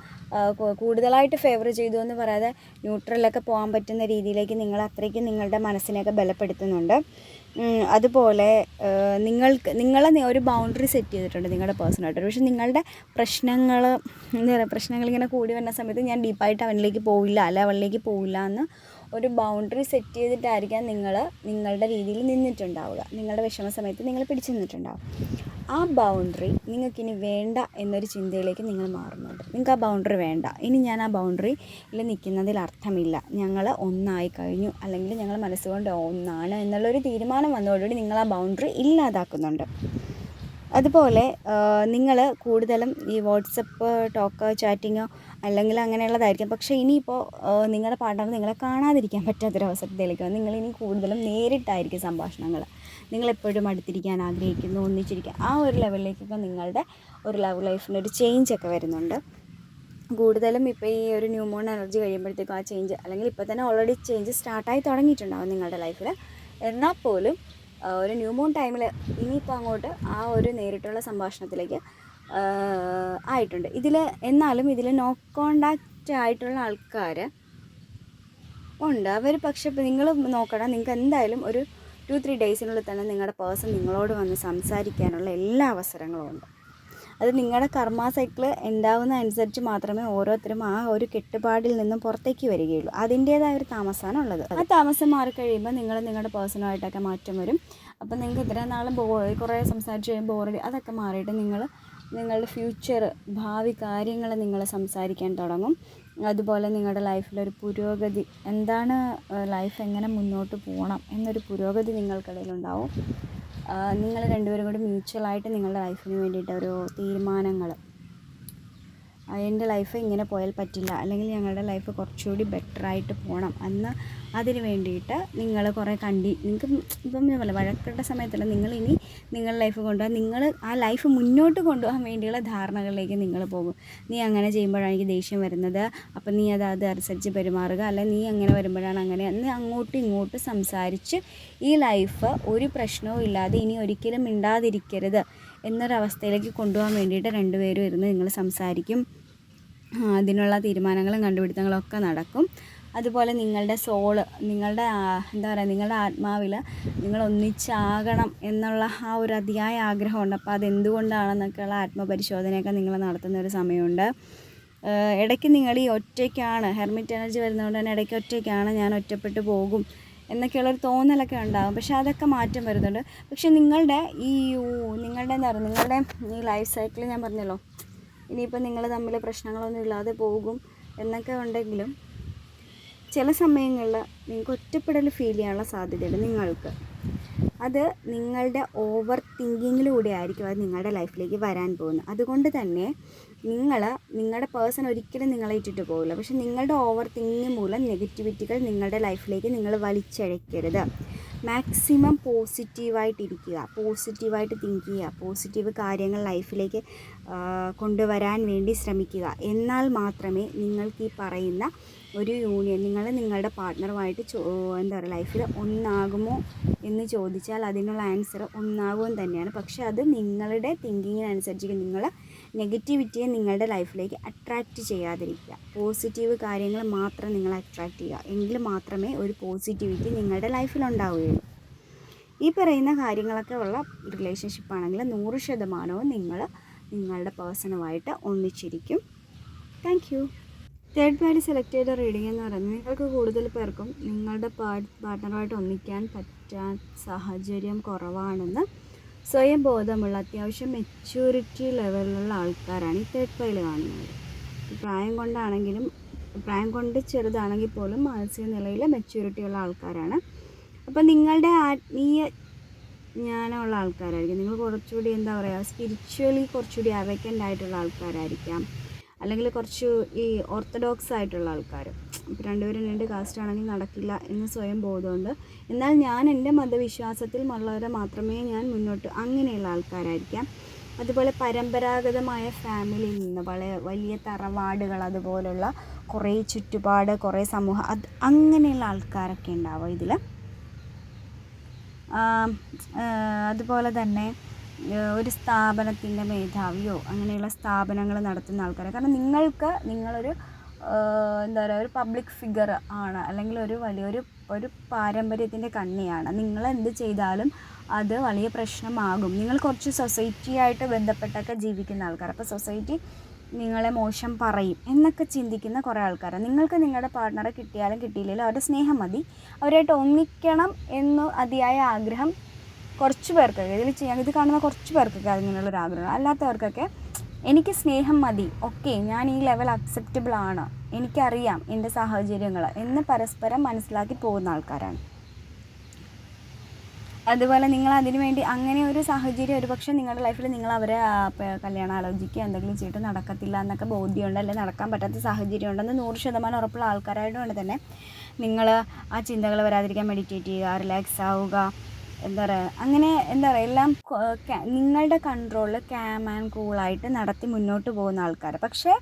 കൂടുതലായിട്ട് ഫേവർ ചെയ്തു എന്ന് പറയാതെ ന്യൂട്രലൊക്കെ പോകാൻ പറ്റുന്ന രീതിയിലേക്ക് നിങ്ങൾ അത്രയ്ക്കും നിങ്ങളുടെ മനസ്സിനെയൊക്കെ ബലപ്പെടുത്തുന്നുണ്ട്. അതുപോലെ നിങ്ങളെ ഒരു ബൗണ്ടറി സെറ്റ് ചെയ്തിട്ടുണ്ട് നിങ്ങളുടെ പേഴ്സണായിട്ട്. പക്ഷേ നിങ്ങളുടെ പ്രശ്നങ്ങളിങ്ങനെ കൂടി വരുന്ന സമയത്ത് ഞാൻ ഡീപ്പായിട്ട് അവനിലേക്ക് പോവില്ല, അല്ല അവളിലേക്ക് പോവില്ല എന്ന് ഒരു ബൗണ്ടറി സെറ്റ് ചെയ്തിട്ടായിരിക്കാം നിങ്ങളുടെ രീതിയിൽ നിന്നിട്ടുണ്ടാവുക. നിങ്ങളുടെ വിഷമ സമയത്ത് നിങ്ങൾ പിടിച്ചു നിന്നിട്ടുണ്ടാവും. ആ ബൗണ്ടറി നിങ്ങൾക്കിനി വേണ്ട എന്നൊരു ചിന്തയിലേക്ക് നിങ്ങൾ മാറുന്നുണ്ട്. നിങ്ങൾക്ക് ആ ബൗണ്ടറി വേണ്ട, ഇനി ഞാൻ ആ ബൗണ്ടറിയിൽ നിൽക്കുന്നതിൽ അർത്ഥമില്ല, ഞങ്ങൾ ഒന്നായി കഴിഞ്ഞു, അല്ലെങ്കിൽ ഞങ്ങൾ മനസ്സുകൊണ്ട് ഒന്നാണ് എന്നുള്ളൊരു തീരുമാനം വന്നതോടുകൂടി നിങ്ങൾ ആ ബൗണ്ടറി ഇല്ലാതാക്കുന്നുണ്ട്. അതുപോലെ നിങ്ങൾ കൂടുതലും ഈ വാട്സപ്പ് ടോക്ക് ചാറ്റിങ്ങോ അല്ലെങ്കിൽ അങ്ങനെയുള്ളതായിരിക്കും. പക്ഷേ ഇനിയിപ്പോൾ നിങ്ങളുടെ പാർട്ണർ നിങ്ങളെ കാണാതിരിക്കാൻ പറ്റാത്തൊരവസരത്തിലേക്ക് നിങ്ങളിനി കൂടുതലും നേരിട്ടായിരിക്കും സംഭാഷണങ്ങൾ. നിങ്ങളെപ്പോഴും അടുത്തിരിക്കാൻ ആഗ്രഹിക്കുന്നു, ഒന്നിച്ചിരിക്കാൻ, ആ ഒരു ലെവലിലേക്കൊക്കെ നിങ്ങളുടെ ഒരു ലവ് ലൈഫിനൊരു ചേഞ്ചൊക്കെ വരുന്നുണ്ട്. കൂടുതലും ഇപ്പോൾ ഈ ഒരു ന്യൂ മൂൺ എനർജി കഴിയുമ്പോഴത്തേക്കും ആ ചേഞ്ച്, അല്ലെങ്കിൽ ഇപ്പോൾ തന്നെ ഓൾറെഡി ചേഞ്ച് സ്റ്റാർട്ടായി തുടങ്ങിയിട്ടുണ്ടാകും നിങ്ങളുടെ ലൈഫിൽ. എന്നാൽ പോലും ഒരു ന്യൂ മൂൺ ടൈമിൽ ഇനിയിപ്പോൾ അങ്ങോട്ട് ആ ഒരു നേരിട്ടുള്ള സംഭാഷണത്തിലേക്ക് ആയിട്ടുണ്ട്. എന്നാലും ഇതിൽ നോ കോണ്ടാക്റ്റ് ആയിട്ടുള്ള ആൾക്കാർ ഉണ്ട്. അവർ പക്ഷേ നിങ്ങൾ നോക്കണം, നിങ്ങൾക്ക് എന്തായാലും ഒരു 2-3 ഡേയ്സിനുള്ളിൽ തന്നെ നിങ്ങളുടെ പേഴ്സൺ നിങ്ങളോട് വന്ന് സംസാരിക്കാനുള്ള എല്ലാ അവസരങ്ങളും ഉണ്ട്. അത് നിങ്ങളുടെ കർമ്മ സൈക്കിൾ ഉണ്ടാവുന്ന അനുസരിച്ച് മാത്രമേ ഓരോരുത്തരും ആ ഒരു കെട്ടുപാടിൽ നിന്നും പുറത്തേക്ക് വരികയുള്ളൂ. അതിൻ്റേതായ ഒരു താമസമാണ് ഉള്ളത്. ആ താമസം മാറിക്കഴിയുമ്പോൾ നിങ്ങളുടെ പേഴ്സണുമായിട്ടൊക്കെ മാറ്റം വരും. അപ്പം നിങ്ങൾക്ക് ഇത്രയും നാളും കുറേ സംസാരിച്ച് കഴിയുമ്പോൾ ബോറടി അതൊക്കെ മാറിയിട്ട് നിങ്ങളുടെ ഫ്യൂച്ചർ, ഭാവി കാര്യങ്ങൾ നിങ്ങൾ സംസാരിക്കാൻ തുടങ്ങും. അതുപോലെ നിങ്ങളുടെ ലൈഫിലൊരു പുരോഗതി, എന്താണ് ലൈഫ് എങ്ങനെ മുന്നോട്ട് പോകണം എന്നൊരു പുരോഗതി നിങ്ങൾക്കിടയിലുണ്ടാവും. നിങ്ങൾ രണ്ടുപേരും കൂടി മ്യൂച്വലായിട്ട് നിങ്ങളുടെ ലൈഫിന് വേണ്ടിയിട്ട് ഒരു തീരുമാനങ്ങൾ, എൻ്റെ ലൈഫ് ഇങ്ങനെ പോയാൽ പറ്റില്ല, അല്ലെങ്കിൽ ഞങ്ങളുടെ ലൈഫ് കുറച്ചുകൂടി ബെറ്ററായിട്ട് പോകണം എന്ന് അതിന് വേണ്ടിയിട്ട് നിങ്ങൾ കുറേ നിങ്ങൾക്ക് ഇപ്പം ഞാൻ പറയാം വഴക്കുള്ള സമയത്തല്ല, നിങ്ങളിനി നിങ്ങളുടെ ലൈഫ് കൊണ്ടുപോകാൻ, നിങ്ങൾ ആ ലൈഫ് മുന്നോട്ട് കൊണ്ടുപോകാൻ വേണ്ടിയുള്ള ധാരണകളിലേക്ക് നിങ്ങൾ പോകും. നീ അങ്ങനെ ചെയ്യുമ്പോഴാണ് എനിക്ക് ദേഷ്യം വരുന്നത്, അപ്പം നീ അതനുസരിച്ച് പെരുമാറുക, അല്ലെങ്കിൽ നീ അങ്ങനെ വരുമ്പോഴാണ് അങ്ങനെ എന്ന് അങ്ങോട്ടും ഇങ്ങോട്ടും സംസാരിച്ച് ഈ ലൈഫ് ഒരു പ്രശ്നവും ഇല്ലാതെ ഇനി ഒരിക്കലും മിണ്ടാതിരിക്കരുത് എന്നൊരവസ്ഥയിലേക്ക് കൊണ്ടുപോകാൻ വേണ്ടിയിട്ട് രണ്ടുപേരും ഇരുന്ന് നിങ്ങൾ സംസാരിക്കും. അതിനുള്ള തീരുമാനങ്ങളും കണ്ടുപിടുത്തങ്ങളും ഒക്കെ നടക്കും. അതുപോലെ നിങ്ങളുടെ സോള്, നിങ്ങളുടെ എന്താ പറയുക, നിങ്ങളുടെ ആത്മാവിൽ നിങ്ങൾ ഒന്നിച്ചാകണം എന്നുള്ള ആ ഒരു അതിയായ ആഗ്രഹമുണ്ട്. അപ്പോൾ അതെന്തുകൊണ്ടാണെന്നൊക്കെയുള്ള ആത്മപരിശോധനയൊക്കെ നിങ്ങൾ നടത്തുന്ന ഒരു സമയമുണ്ട്. ഇടയ്ക്ക് നിങ്ങൾ ഈ ഒറ്റയ്ക്കാണ്, ഹെർമിറ്റ് എനർജി വരുന്നതുകൊണ്ട് തന്നെ ഇടയ്ക്ക് ഒറ്റയ്ക്കാണ്, ഞാൻ ഒറ്റപ്പെട്ടു പോകും എന്നൊക്കെയുള്ളൊരു തോന്നലൊക്കെ ഉണ്ടാകും. പക്ഷേ അതൊക്കെ മാറ്റം വരുന്നുണ്ട്. പക്ഷേ നിങ്ങളുടെ എന്താ പറയുക, നിങ്ങളുടെ ഈ ലൈഫ് സൈക്കിൾ ഞാൻ പറഞ്ഞല്ലോ, ഇനിയിപ്പോൾ നിങ്ങൾ തമ്മിൽ പ്രശ്നങ്ങളൊന്നും ഇല്ലാതെ പോകും എന്നൊക്കെ ഉണ്ടെങ്കിലും ചില സമയങ്ങളിൽ നിങ്ങൾക്ക് ഒറ്റപ്പെടൽ ഫീൽ ചെയ്യാനുള്ള സാധ്യതയുണ്ട് നിങ്ങൾക്ക്. അത് നിങ്ങളുടെ ഓവർ തിങ്കിങ്ങിലൂടെ ആയിരിക്കും അത് നിങ്ങളുടെ ലൈഫിലേക്ക് വരാൻ പോകുന്നത്. അതുകൊണ്ട് തന്നെ നിങ്ങളുടെ പേഴ്സൺ ഒരിക്കലും നിങ്ങളെ ഇട്ടിട്ട് പോകില്ല. പക്ഷെ നിങ്ങളുടെ ഓവർ തിങ്കിങ് മൂലം നെഗറ്റിവിറ്റികൾ നിങ്ങളുടെ ലൈഫിലേക്ക് നിങ്ങൾ വലിച്ചഴക്കരുത്. മാക്സിമം പോസിറ്റീവായിട്ടിരിക്കുക, പോസിറ്റീവായിട്ട് തിങ്ക് ചെയ്യുക, പോസിറ്റീവ് കാര്യങ്ങൾ ലൈഫിലേക്ക് കൊണ്ടുവരാൻ വേണ്ടി ശ്രമിക്കുക. എന്നാൽ മാത്രമേ നിങ്ങൾക്ക് ഈ പറയുന്ന ഒരു യൂണിയൻ, നിങ്ങളുടെ പാർട്ട്ണറുമായിട്ട് എന്താ പറയുക, ലൈഫിൽ ഒന്നാകുമോ എന്ന് ചോദിച്ചാൽ അതിനുള്ള ആൻസർ ഒന്നാകുമെന്ന് തന്നെയാണ്. പക്ഷേ അത് നിങ്ങളുടെ തിങ്കിങ്ങിനനുസരിച്ച് നിങ്ങൾ നെഗറ്റിവിറ്റിയെ നിങ്ങളുടെ ലൈഫിലേക്ക് അട്രാക്റ്റ് ചെയ്യാതിരിക്കുക. പോസിറ്റീവ് കാര്യങ്ങൾ മാത്രം നിങ്ങൾ അട്രാക്റ്റ് ചെയ്യുക. എങ്കിൽ മാത്രമേ ഒരു പോസിറ്റിവിറ്റി നിങ്ങളുടെ ലൈഫിലുണ്ടാവുകയുള്ളൂ. ഈ പറയുന്ന കാര്യങ്ങളൊക്കെ ഉള്ള റിലേഷൻഷിപ്പാണെങ്കിൽ 100% നിങ്ങൾ നിങ്ങളുടെ പേഴ്സണുമായിട്ട് ഒന്നിച്ചിരിക്കും. Thank you. Third party select ചെയ്ത റീഡിംഗ് എന്ന് പറയുന്നത്, നിങ്ങൾക്ക് കൂടുതൽ പേർക്കും നിങ്ങളുടെ പാർട്ട്ണറുമായിട്ട് ഒന്നിക്കാൻ പറ്റാൻ സാഹചര്യം കുറവാണെന്ന് സ്വയം ബോധമുള്ള അത്യാവശ്യം മെച്യൂരിറ്റി ലെവലിലുള്ള ആൾക്കാരാണ് ഈ തേർഡ് പാർട്ടിയിൽ കാണുന്നത്. പ്രായം കൊണ്ട് ചെറുതാണെങ്കിൽ പോലും മാനസിക നിലയിൽ മെച്യൂരിറ്റിയുള്ള ആൾക്കാരാണ്. അപ്പോൾ നിങ്ങളുടെ ആത്മീയ ജ്ഞാനമുള്ള ആൾക്കാരായിരിക്കും. നിങ്ങൾ കുറച്ചുകൂടി എന്താ പറയുക, സ്പിരിച്വലി കുറച്ചുകൂടി അവൈക്കൻഡ് ആയിട്ടുള്ള ആൾക്കാരായിരിക്കാം. അല്ലെങ്കിൽ കുറച്ച് ഈ ഓർത്തഡോക്സ് ആയിട്ടുള്ള ആൾക്കാർ. ഇപ്പോൾ രണ്ടുപേരും 2 കാസ്റ്റ് ആണെങ്കിൽ നടക്കില്ല എന്ന് സ്വയം ബോധമുണ്ട്. എന്നാൽ ഞാൻ എൻ്റെ മതവിശ്വാസത്തിൽ ഉള്ളവരെ മാത്രമേ ഞാൻ മുന്നോട്ട്, അങ്ങനെയുള്ള ആൾക്കാരായിരിക്കാം. അതുപോലെ പരമ്പരാഗതമായ ഫാമിലിയിൽ നിന്ന് വലിയ തറവാടുകൾ, അതുപോലുള്ള കുറേ ചുറ്റുപാട്, കുറേ സമൂഹം, അങ്ങനെയുള്ള ആൾക്കാരൊക്കെ ഉണ്ടാവും ഇതിൽ. അതുപോലെ തന്നെ ഒരു സ്ഥാപനത്തിൻ്റെ മേധാവിയോ അങ്ങനെയുള്ള സ്ഥാപനങ്ങൾ നടത്തുന്ന ആൾക്കാരെ. കാരണം നിങ്ങളൊരു എന്താ പറയുക, ഒരു പബ്ലിക് ഫിഗർ ആണ്, അല്ലെങ്കിൽ ഒരു പാരമ്പര്യത്തിൻ്റെ കണ്ണിയാണ്. നിങ്ങളെന്ത് ചെയ്താലും അത് വലിയ പ്രശ്നമാകും. നിങ്ങൾ കുറച്ച് സൊസൈറ്റിയായിട്ട് ബന്ധപ്പെട്ടൊക്കെ ജീവിക്കുന്ന ആൾക്കാർ. അപ്പോൾ സൊസൈറ്റി നിങ്ങളെ മോശം പറയും എന്നൊക്കെ ചിന്തിക്കുന്ന കുറേ ആൾക്കാരാണ്. നിങ്ങൾക്ക് നിങ്ങളുടെ പാർട്ട്ണറെ കിട്ടിയാലും കിട്ടിയില്ലെങ്കിലും അവരുടെ സ്നേഹം മതി. അവരായിട്ട് ഒന്നിക്കണം എന്ന് അതിയായ ആഗ്രഹം കുറച്ച് പേർക്ക്, ഇത് കാണുന്ന കുറച്ച് പേർക്കൊക്കെ അതിനുള്ളൊരു ആഗ്രഹം. അല്ലാത്തവർക്കൊക്കെ എനിക്ക് സ്നേഹം മതി, ഓക്കെ, ഞാൻ ഈ ലെവൽ അക്സെപ്റ്റബിൾ ആണ്, എനിക്കറിയാം എൻ്റെ സാഹചര്യങ്ങൾ എന്ന് പരസ്പരം മനസ്സിലാക്കി പോകുന്ന ആൾക്കാരാണ്. അതുപോലെ നിങ്ങൾ അതിനു വേണ്ടി അങ്ങനെ ഒരു സാഹചര്യം ഒരുപക്ഷെ നിങ്ങളുടെ ലൈഫിൽ നിങ്ങൾ അവരെ കല്യാണം ആലോചിക്കുക എന്തെങ്കിലും ചെയ്തിട്ട് നടക്കത്തില്ല എന്നൊക്കെ ബോധ്യമുണ്ട്, അല്ലെങ്കിൽ നടക്കാൻ പറ്റാത്ത സാഹചര്യം ഉണ്ടെന്ന് 100% ഉറപ്പുള്ള ആൾക്കാരായതുകൊണ്ട് തന്നെ നിങ്ങൾ ആ ചിന്തകൾ വരാതിരിക്കാൻ മെഡിറ്റേറ്റ് ചെയ്യുക, റിലാക്സ് ആവുക, അങ്ങനെ എല്ലാം നിങ്ങളുടെ കൺട്രോളിൽ കാം ആൻഡ് കൂളായിട്ട് നടത്തി മുന്നോട്ട് പോകുന്ന ആൾക്കാർ. പക്ഷേ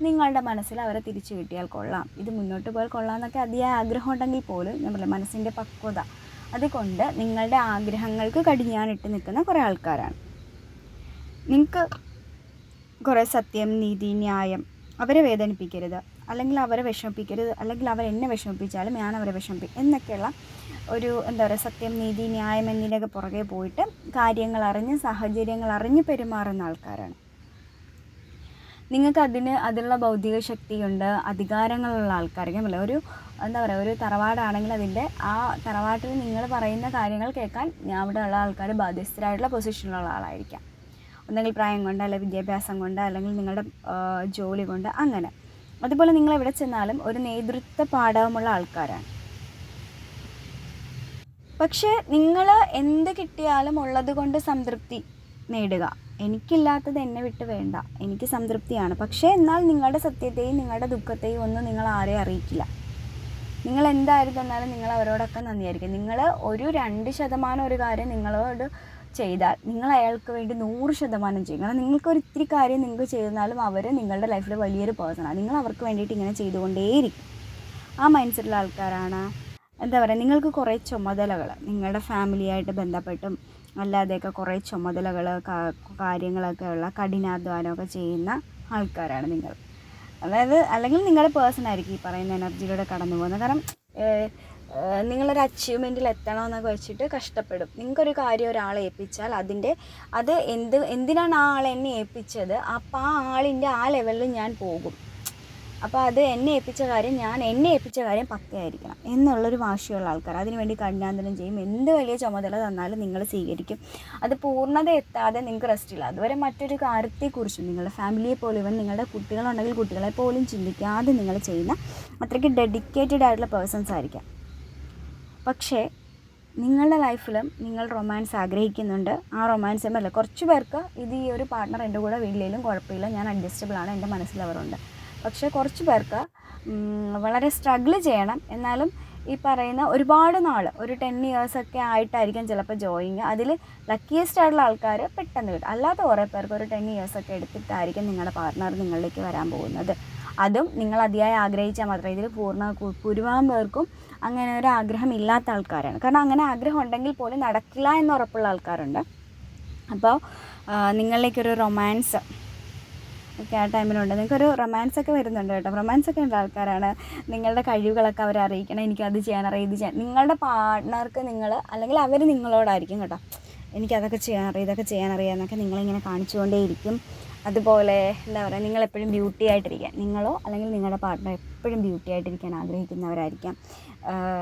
നിങ്ങളുടെ മനസ്സിൽ അവരെ തിരിച്ചു കിട്ടിയാൽ കൊള്ളാം, ഇത് മുന്നോട്ട് പോയാൽ കൊള്ളാം എന്നൊക്കെ അതിയായ ആഗ്രഹം ഉണ്ടെങ്കിൽ പോലും ഞാൻ പറയാം, മനസ്സിൻ്റെ പക്വത, അതുകൊണ്ട് നിങ്ങളുടെ ആഗ്രഹങ്ങൾക്ക് കടിഞ്ഞാണിട്ട് നിൽക്കുന്ന കുറേ ആൾക്കാരാണ്. നിങ്ങൾക്ക് കുറേ സത്യം, നീതി, ന്യായം, അവരെ വേദനിപ്പിക്കരുത്, അല്ലെങ്കിൽ അവരെ വിഷമിപ്പിക്കരുത്, അല്ലെങ്കിൽ അവരെന്നെ വിഷമിപ്പിച്ചാലും ഞാൻ അവരെ വിഷമിപ്പിക്കും എന്നൊക്കെയുള്ള ഒരു സത്യം, നീതി, ന്യായം എന്നിവയൊക്കെ പുറകെ പോയിട്ട് കാര്യങ്ങൾ അറിഞ്ഞ്, സാഹചര്യങ്ങൾ അറിഞ്ഞ് പെരുമാറുന്ന ആൾക്കാരാണ്. നിങ്ങൾക്ക് അതിനുള്ള ഭൗതിക ശക്തിയുണ്ട്, അധികാരങ്ങളുള്ള ആൾക്കാർക്ക് ഒരു ഒരു തറവാടാണെങ്കിൽ അതിൻ്റെ ആ തറവാട്ടിൽ നിങ്ങൾ പറയുന്ന കാര്യങ്ങൾ കേൾക്കാൻ അവിടെയുള്ള ആൾക്കാർ ബാധ്യസ്ഥരായിട്ടുള്ള പൊസിഷനിലുള്ള ആളായിരിക്കാം. ഒന്നെങ്കിൽ പ്രായം കൊണ്ട്, അല്ലെങ്കിൽ വിദ്യാഭ്യാസം കൊണ്ട്, അല്ലെങ്കിൽ നിങ്ങളുടെ ജോലി കൊണ്ട്, അങ്ങനെ. അതുപോലെ നിങ്ങൾ എവിടെ ചെന്നാലും ഒരു നേതൃത്വ പാഠവുമുള്ള ആൾക്കാരാണ്. പക്ഷേ നിങ്ങൾ എന്ത് കിട്ടിയാലും ഉള്ളത് കൊണ്ട് സംതൃപ്തി നേടുക. എനിക്കില്ലാത്തത് എന്നെ വിട്ട് വേണ്ട, എനിക്ക് സംതൃപ്തിയാണ്. പക്ഷേ എന്നാൽ നിങ്ങളുടെ സത്യത്തെയും നിങ്ങളുടെ ദുഃഖത്തെയും ഒന്നും നിങ്ങൾ ആരെയും അറിയിക്കില്ല. നിങ്ങൾ എന്തായിരുന്നു തന്നാലും നിങ്ങൾ അവരോടൊക്കെ നന്ദിയായിരിക്കും. നിങ്ങൾ ഒരു 2% ഒരു കാര്യം നിങ്ങളോട് ചെയ്താൽ നിങ്ങൾ അയാൾക്ക് വേണ്ടി 100% ചെയ്യും. കാരണം നിങ്ങൾക്കൊരു ഇത്തിരി കാര്യം നിങ്ങൾക്ക് ചെയ്താലും അവർ നിങ്ങളുടെ ലൈഫിൽ വലിയൊരു പേഴ്സണാണ്. നിങ്ങൾ അവർക്ക് വേണ്ടിയിട്ട് ഇങ്ങനെ ചെയ്തുകൊണ്ടേയിരിക്കും. ആ മൈൻഡ് സെറ്റിലുള്ള ആൾക്കാരാണ്. എന്താ പറയുക, നിങ്ങൾക്ക് കുറേ ചുമതലകൾ നിങ്ങളുടെ ഫാമിലിയായിട്ട് ബന്ധപ്പെട്ടും അല്ലാതെയൊക്കെ കുറേ ചുമതലകൾ കാര്യങ്ങളൊക്കെ ഉള്ള കഠിനാധ്വാനമൊക്കെ ചെയ്യുന്ന ആൾക്കാരാണ് നിങ്ങൾ. അതായത് അല്ലെങ്കിൽ നിങ്ങളുടെ പേഴ്സൺ ആയിരിക്കും ഈ പറയുന്ന എനർജിയിലൂടെ കടന്നു പോകുന്നത്. കാരണം നിങ്ങളൊരു അച്ചീവ്മെൻറ്റിൽ എത്തണമെന്നൊക്കെ വെച്ചിട്ട് കഷ്ടപ്പെടും. നിങ്ങൾക്കൊരു കാര്യം ഒരാളെ ഏൽപ്പിച്ചാൽ അത് എന്തിനാണ് ആ ആൾ എന്നെ ഏൽപ്പിച്ചത്, അപ്പോൾ ആ ആളിൻ്റെ ആ ലെവലിൽ ഞാൻ പോകും. അപ്പോൾ അത് എന്നെ ഏൽപ്പിച്ച കാര്യം പക്കയായിരിക്കണം എന്നുള്ളൊരു വാശിയുള്ള ആൾക്കാർ. അതിനുവേണ്ടി കഠിനാധ്വാനം ചെയ്യും. എന്ത് വലിയ ചുമതല തന്നാലും നിങ്ങൾ സ്വീകരിക്കും. അത് പൂർണ്ണത എത്താതെ നിങ്ങൾക്ക് റെസ്റ്റില്ല. അതുവരെ മറ്റൊരു കാര്യത്തെക്കുറിച്ചും നിങ്ങളുടെ ഫാമിലിയെ പോലും ഇവൻ നിങ്ങളുടെ കുട്ടികളുണ്ടെങ്കിൽ കുട്ടികളെ പോലും ചിന്തിക്കാതെ നിങ്ങൾ ചെയ്യുന്ന അത്രയ്ക്ക് ഡെഡിക്കേറ്റഡ് ആയിട്ടുള്ള പേഴ്സൺസ് ആയിരിക്കാം. പക്ഷേ നിങ്ങളുടെ ലൈഫിലും നിങ്ങൾ റൊമാൻസ് ആഗ്രഹിക്കുന്നുണ്ട്. ആ റൊമാൻസ് അല്ല, കുറച്ച് പേർക്ക് ഇത് ഈ ഒരു പാർട്ട്ണർ എൻ്റെ കൂടെ വീട്ടിലേലും കുഴപ്പമില്ല, ഞാൻ അഡ്ജസ്റ്റബിളാണ്, എൻ്റെ മനസ്സിലവരുണ്ട്. പക്ഷേ കുറച്ച് പേർക്ക് വളരെ സ്ട്രഗിൾ ചെയ്യണം. എന്നാലും ഈ പറയുന്ന ഒരുപാട് നാൾ, ഒരു 10 years ഒക്കെ ആയിട്ടായിരിക്കും ചിലപ്പോൾ ജോയിങ്. അതിൽ ലക്കിയസ്റ്റ് ആയിട്ടുള്ള ആൾക്കാർ പെട്ടെന്ന് കിട്ടും. അല്ലാത്ത കുറേ പേർക്ക് ഒരു 10 years ഒക്കെ എടുത്തിട്ടായിരിക്കും നിങ്ങളുടെ പാർട്ട്ണർ നിങ്ങളിലേക്ക് വരാൻ പോകുന്നത്. അതും നിങ്ങൾ അതിയായി ആഗ്രഹിച്ചാൽ മാത്രമേ. ഇതിൽ ഭൂരിഭാഗം പേർക്കും അങ്ങനെ ഒരു ആഗ്രഹം ഇല്ലാത്ത ആൾക്കാരാണ്. കാരണം അങ്ങനെ ആഗ്രഹം ഉണ്ടെങ്കിൽ പോലും നടക്കില്ല എന്ന് ഉറപ്പുള്ള ആൾക്കാരുണ്ട്. അപ്പോൾ നിങ്ങളിലേക്കൊരു റൊമാൻസ് ഒക്കെ ആ ടൈമിലുണ്ട്. നിങ്ങൾക്കൊരു റൊമാൻസൊക്കെ വരുന്നുണ്ട് കേട്ടോ. റൊമാൻസൊക്കെ ഉള്ള ആൾക്കാരാണ്. നിങ്ങളുടെ കഴിവുകളൊക്കെ അവരെ അറിയിക്കണം. എനിക്കത് ചെയ്യാനറിയാം, ഇത് ചെയ്യാൻ. നിങ്ങളുടെ പാർട്ട്ണർക്ക് അല്ലെങ്കിൽ അവർ നിങ്ങളോടായിരിക്കും കേട്ടോ, എനിക്കതൊക്കെ ചെയ്യാനറിയാം, ഇതൊക്കെ ചെയ്യാനറിയാം എന്നൊക്കെ നിങ്ങളിങ്ങനെ കാണിച്ചുകൊണ്ടേയിരിക്കും. അതുപോലെ എന്താ പറയുക, നിങ്ങളെപ്പോഴും ബ്യൂട്ടി ആയിട്ടിരിക്കാൻ, നിങ്ങളോ അല്ലെങ്കിൽ നിങ്ങളുടെ പാർട്ട്ണർ എപ്പോഴും ബ്യൂട്ടി ആയിട്ടിരിക്കാൻ ആഗ്രഹിക്കുന്നവരായിരിക്കാം.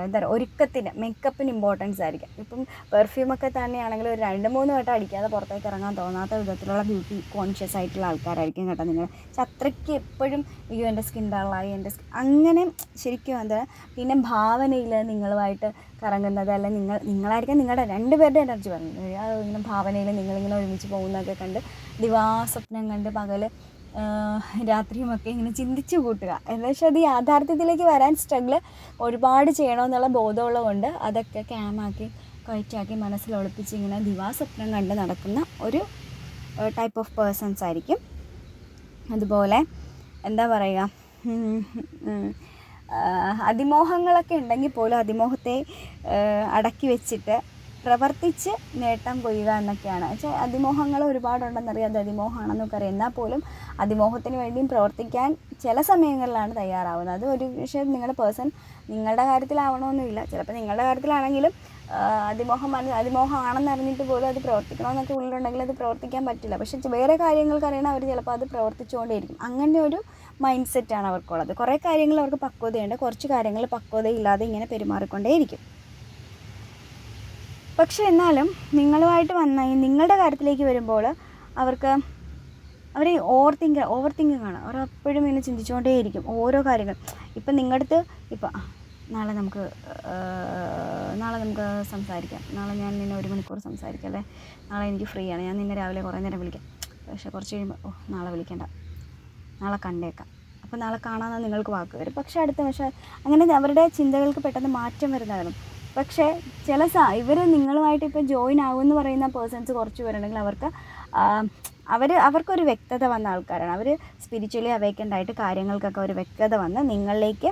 എന്താ പറയുക, ഒരുക്കത്തിന്, മേക്കപ്പിന് ഇമ്പോർട്ടൻസ് ആയിരിക്കും. ഇപ്പം പെർഫ്യൂമൊക്കെ തന്നെയാണെങ്കിൽ ഒരു 2-3 വട്ടം അടിക്കാതെ പുറത്തേക്ക് ഇറങ്ങാൻ തോന്നാത്ത വിധത്തിലുള്ള ബ്യൂട്ടി കോൺഷ്യസ് ആയിട്ടുള്ള ആൾക്കാരായിരിക്കും കേട്ടോ നിങ്ങൾ. പക്ഷെ അത്രയ്ക്ക് എപ്പോഴും അയ്യോ എൻ്റെ സ്കിൻ ഡള്ളായി, എൻ്റെ അങ്ങനെ ശരിക്കും എന്താ. പിന്നെ ഭാവനയിൽ നിങ്ങളുമായിട്ട് കറങ്ങുന്നത്, അല്ല നിങ്ങളായിരിക്കാം നിങ്ങളുടെ 2 പേരുടെ എനർജി പറയുന്നത്. ഇങ്ങനെ ഭാവനയിൽ നിങ്ങളിങ്ങനെ ഒരുമിച്ച് പോകുന്നതൊക്കെ കണ്ട് ദിവാസ്വപ്നം കണ്ട് പകൽ രാത്രിയുമൊക്കെ ഇങ്ങനെ ചിന്തിച്ച് കൂട്ടുക. എന്ന് വെച്ചാൽ അത് യാഥാർത്ഥ്യത്തിലേക്ക് വരാൻ സ്ട്രഗിൾ ഒരുപാട് ചെയ്യണമെന്നുള്ള ബോധമുള്ളതുകൊണ്ട് അതൊക്കെ ക്യാമാക്കി കയറ്റാക്കി മനസ്സിൽ ഒളിപ്പിച്ച് ഇങ്ങനെ ദിവാസ്വപ്നം കണ്ട് നടക്കുന്ന ഒരു ടൈപ്പ് ഓഫ് പേഴ്സൺസ് ആയിരിക്കും. അതുപോലെ എന്താ പറയുക, അതിമോഹങ്ങളൊക്കെ ഉണ്ടെങ്കിൽ പോലും അതിമോഹത്തെ അടക്കി വെച്ചിട്ട് പ്രവർത്തിച്ച് നേട്ടം കൊയ്യുക എന്നൊക്കെയാണ്. പക്ഷേ അതിമോഹങ്ങൾ ഒരുപാടുണ്ടെന്നറിയാം, അത് അതിമോഹമാണെന്നൊക്കെ അറിയാം. എന്നാൽ പോലും അതിമോഹത്തിന് വേണ്ടിയും പ്രവർത്തിക്കാൻ ചില സമയങ്ങളിലാണ് തയ്യാറാവുന്നത്. അത് ഒരു പക്ഷേ നിങ്ങളുടെ പേഴ്സൺ നിങ്ങളുടെ കാര്യത്തിലാവണമെന്നില്ല. ചിലപ്പോൾ നിങ്ങളുടെ കാര്യത്തിലാണെങ്കിലും അതിമോഹമാണെന്ന് അറിഞ്ഞിട്ട് പോലും അത് പ്രവർത്തിക്കണമെന്നൊക്കെ ഉള്ളിലുണ്ടെങ്കിൽ അത് പ്രവർത്തിക്കാൻ പറ്റില്ല. പക്ഷേ വേറെ കാര്യങ്ങൾക്കറിയണം, അവർ ചിലപ്പോൾ അത് പ്രവർത്തിച്ചുകൊണ്ടേയിരിക്കും. അങ്ങനെ ഒരു മൈൻഡ് സെറ്റാണ് അവർക്കുള്ളത്. കുറേ കാര്യങ്ങൾ അവർക്ക് പക്വതയുണ്ട്, കുറച്ച് കാര്യങ്ങൾ പക്വതയില്ലാതെ ഇങ്ങനെ പെരുമാറിക്കൊണ്ടേയിരിക്കും. പക്ഷേ എന്നാലും നിങ്ങളുമായിട്ട് നിങ്ങളുടെ കാര്യത്തിലേക്ക് വരുമ്പോൾ അവർ ഓവർ തിങ്കിങ് ആണ്. അവർ എപ്പോഴും ഇങ്ങനെ ചിന്തിച്ചുകൊണ്ടേയിരിക്കും ഓരോ കാര്യങ്ങൾ. ഇപ്പം നിങ്ങളുടെ അടുത്ത് ഇപ്പം നാളെ നമുക്ക് സംസാരിക്കാം, നാളെ ഞാൻ നിന്നെ 1 മണിക്കൂർ സംസാരിക്കാം, അല്ലേ നാളെ എനിക്ക് ഫ്രീ ആണ്, ഞാൻ നിന്നെ രാവിലെ കുറേ നേരം വിളിക്കാം. പക്ഷേ കുറച്ച് കഴിയുമ്പോൾ നാളെ വിളിക്കേണ്ട, നാളെ കണ്ടേക്കാം. അപ്പോൾ നാളെ കാണാമെന്ന് നിങ്ങൾക്ക് വാക്ക് വരും. പക്ഷേ അങ്ങനെ അവരുടെ ചിന്തകൾക്ക് പെട്ടെന്ന് മാറ്റം വരുന്നതാണ്. പക്ഷേ ഇവർ നിങ്ങളുമായിട്ട് ഇപ്പോൾ ജോയിൻ ആകുമെന്ന് പറയുന്ന പേഴ്സൺസ് കുറച്ച് പേരുണ്ടെങ്കിൽ അവർക്കൊരു വ്യക്തത വന്ന ആൾക്കാരാണ്. അവർ സ്പിരിച്വലി അവേക്കൻഡ് ആയിട്ട് കാര്യങ്ങൾക്കൊക്കെ ഒരു വ്യക്തത വന്ന് നിങ്ങളിലേക്ക്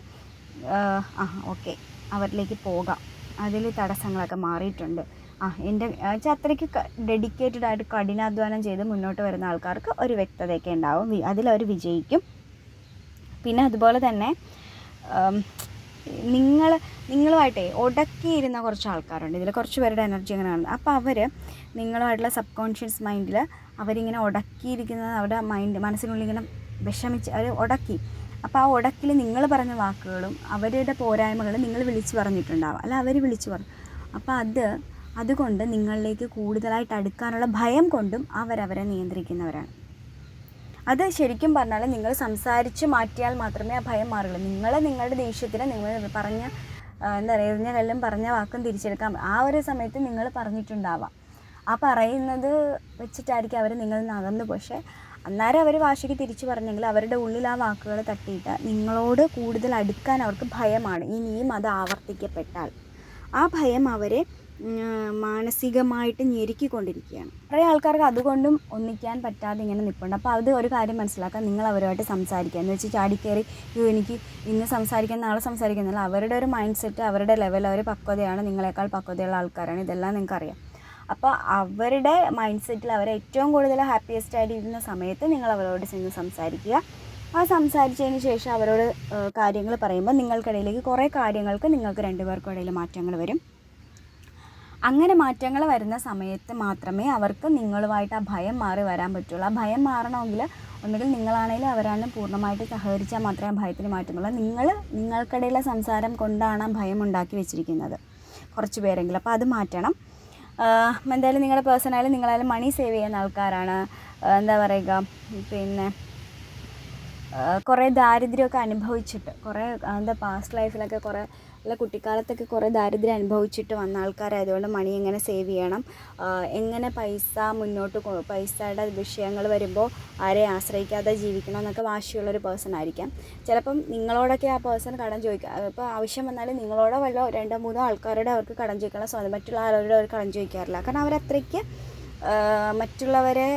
ഓക്കെ അവരിലേക്ക് പോകാം, അതിൽ തടസ്സങ്ങളൊക്കെ മാറിയിട്ടുണ്ട്. എൻ്റെ അത്രയ്ക്ക് ഡെഡിക്കേറ്റഡ് ആയിട്ട് കഠിനാധ്വാനം ചെയ്ത് മുന്നോട്ട് വരുന്ന ആൾക്കാർക്ക് ഒരു വ്യക്തതയൊക്കെ ഉണ്ടാവും, അതിലവർ വിജയിക്കും. പിന്നെ അതുപോലെ തന്നെ നിങ്ങളുമായിട്ടേ ഒടക്കിയിരുന്ന കുറച്ച് ആൾക്കാരുണ്ട്. ഇതിൽ കുറച്ച് പേരുടെ എനർജി അങ്ങനെ കാണുന്നത്. അപ്പോൾ അവർ നിങ്ങളുമായിട്ടുള്ള സബ് കോൺഷ്യസ് മൈൻഡിൽ അവരിങ്ങനെ ഒടക്കിയിരിക്കുന്നത്, അവരുടെ മനസ്സിനുള്ളിൽ ഇങ്ങനെ വിഷമിച്ച് അവർ ഒടക്കി. അപ്പോൾ ആ ഒടക്കിൽ നിങ്ങൾ പറഞ്ഞ വാക്കുകളും അവരുടെ പോരായ്മകളും നിങ്ങൾ വിളിച്ചു പറഞ്ഞിട്ടുണ്ടാവും, അല്ല അവർ വിളിച്ചു പറഞ്ഞു. അപ്പോൾ അതുകൊണ്ട് നിങ്ങളിലേക്ക് കൂടുതലായിട്ട് അടുക്കാനുള്ള ഭയം കൊണ്ടും അവരവരെ നിയന്ത്രിക്കുന്നവരാണ്. അത് ശരിക്കും പറഞ്ഞാൽ നിങ്ങൾ സംസാരിച്ച് മാറ്റിയാൽ മാത്രമേ ആ ഭയം മാറുള്ളൂ. നിങ്ങളുടെ ദേഷ്യത്തിന് നിങ്ങൾ പറഞ്ഞ എന്താ പറയുക, എറിഞ്ഞ കല്ലും പറഞ്ഞ വാക്കും തിരിച്ചെടുക്കാം. ആ ഒരു സമയത്ത് നിങ്ങൾ പറഞ്ഞിട്ടുണ്ടാവാം. ആ പറയുന്നത് വെച്ചിട്ടായിരിക്കും അവർ നിങ്ങളിൽ നിന്ന് അകന്നു. പക്ഷേ അന്നേരം അവർ വാശിക്ക് തിരിച്ചു പറഞ്ഞെങ്കിൽ അവരുടെ ഉള്ളിൽ ആ വാക്കുകൾ തട്ടിയിട്ട് നിങ്ങളോട് കൂടുതൽ അടുക്കാൻ അവർക്ക് ഭയമാണ്. ഇനിയും അത് ആവർത്തിക്കപ്പെട്ടാൽ ആ ഭയം അവരെ മാനസികമായിട്ട് ഞെരുക്കിക്കൊണ്ടിരിക്കുകയാണ്. കുറേ ആൾക്കാർക്ക് അതുകൊണ്ടും ഒന്നിക്കാൻ പറ്റാതെ ഇങ്ങനെ നിൽപ്പുണ്ട്. അപ്പോൾ അത് ഒരു കാര്യം മനസ്സിലാക്കാൻ, നിങ്ങൾ അവരുമായിട്ട് സംസാരിക്കുക എന്ന് വെച്ച് ചാടിക്കയറി എനിക്ക് ഇന്ന് സംസാരിക്കാൻ നാളെ സംസാരിക്കുന്നില്ല. അവരുടെ ഒരു മൈൻഡ് സെറ്റ്, അവരുടെ ലെവൽ, അവർ പക്വതയാണ്, നിങ്ങളെക്കാൾ പക്വതയുള്ള ആൾക്കാരാണ്, ഇതെല്ലാം നിങ്ങൾക്കറിയാം. അപ്പോൾ അവരുടെ മൈൻഡ് സെറ്റിൽ അവരെ ഏറ്റവും കൂടുതൽ ഹാപ്പിയസ്റ്റ് ആയിട്ടിരുന്ന സമയത്ത് നിങ്ങൾ അവരോട് ചെന്ന് സംസാരിക്കുക. ആ സംസാരിച്ചതിന് ശേഷം അവരോട് കാര്യങ്ങൾ പറയുമ്പോൾ നിങ്ങൾക്കിടയിലേക്ക് കുറേ കാര്യങ്ങൾക്ക് നിങ്ങൾക്ക് രണ്ടുപേർക്കും ഇടയിൽ മാറ്റങ്ങൾ വരും. അങ്ങനെ മാറ്റങ്ങൾ വരുന്ന സമയത്ത് മാത്രമേ അവർക്ക് നിങ്ങളുമായിട്ട് ആ ഭയം മാറി വരാൻ പറ്റുള്ളൂ. ആ ഭയം മാറണമെങ്കിൽ ഒന്നുകിൽ നിങ്ങളാണെങ്കിലും അവരാണെങ്കിലും പൂർണ്ണമായിട്ട് സഹകരിച്ചാൽ മാത്രമേ ആ ഭയത്തിന് മാറ്റുന്നുള്ളൂ. നിങ്ങൾക്കിടയിലെ സംസാരം കൊണ്ടാണ് ആ ഭയം ഉണ്ടാക്കി വെച്ചിരിക്കുന്നത് കുറച്ച് പേരെങ്കിലും. അപ്പോൾ അത് മാറ്റണം. എന്തായാലും നിങ്ങളുടെ പേഴ്സണായാലും നിങ്ങളായാലും മണി സേവ് ചെയ്യുന്ന ആൾക്കാരാണ്. എന്താ പറയുക, പിന്നെ കുറേ ദാരിദ്ര്യമൊക്കെ അനുഭവിച്ചിട്ട്, കുറേ എന്താ പാസ്റ്റ് ലൈഫിലൊക്കെ കുറേ അല്ല കുട്ടിക്കാലത്തൊക്കെ കുറേ ദാരിദ്ര്യം അനുഭവിച്ചിട്ട് വന്ന ആൾക്കാരായതുകൊണ്ട് മണി എങ്ങനെ സേവ് ചെയ്യണം, എങ്ങനെ പൈസയുടെ വിഷയങ്ങൾ വരുമ്പോൾ ആരെ ആശ്രയിക്കാതെ ജീവിക്കണം എന്നൊക്കെ വാശിയുള്ളൊരു പേഴ്സൺ ആയിരിക്കാം. ചിലപ്പം നിങ്ങളോടൊക്കെ ആ പേഴ്സൺ കടം ചോദിക്കുക, ഇപ്പോൾ ആവശ്യം വന്നാൽ നിങ്ങളോടോ വല്ല 2-3 ആൾക്കാരുടെ അവർക്ക് കടം ചോദിക്കാനുള്ള സ്വാതന്ത്ര്യം, മറ്റുള്ള ആളുകളുടെ അവർ കടം ചോദിക്കാറില്ല. കാരണം അവരത്രയ്ക്ക് മറ്റുള്ളവരെ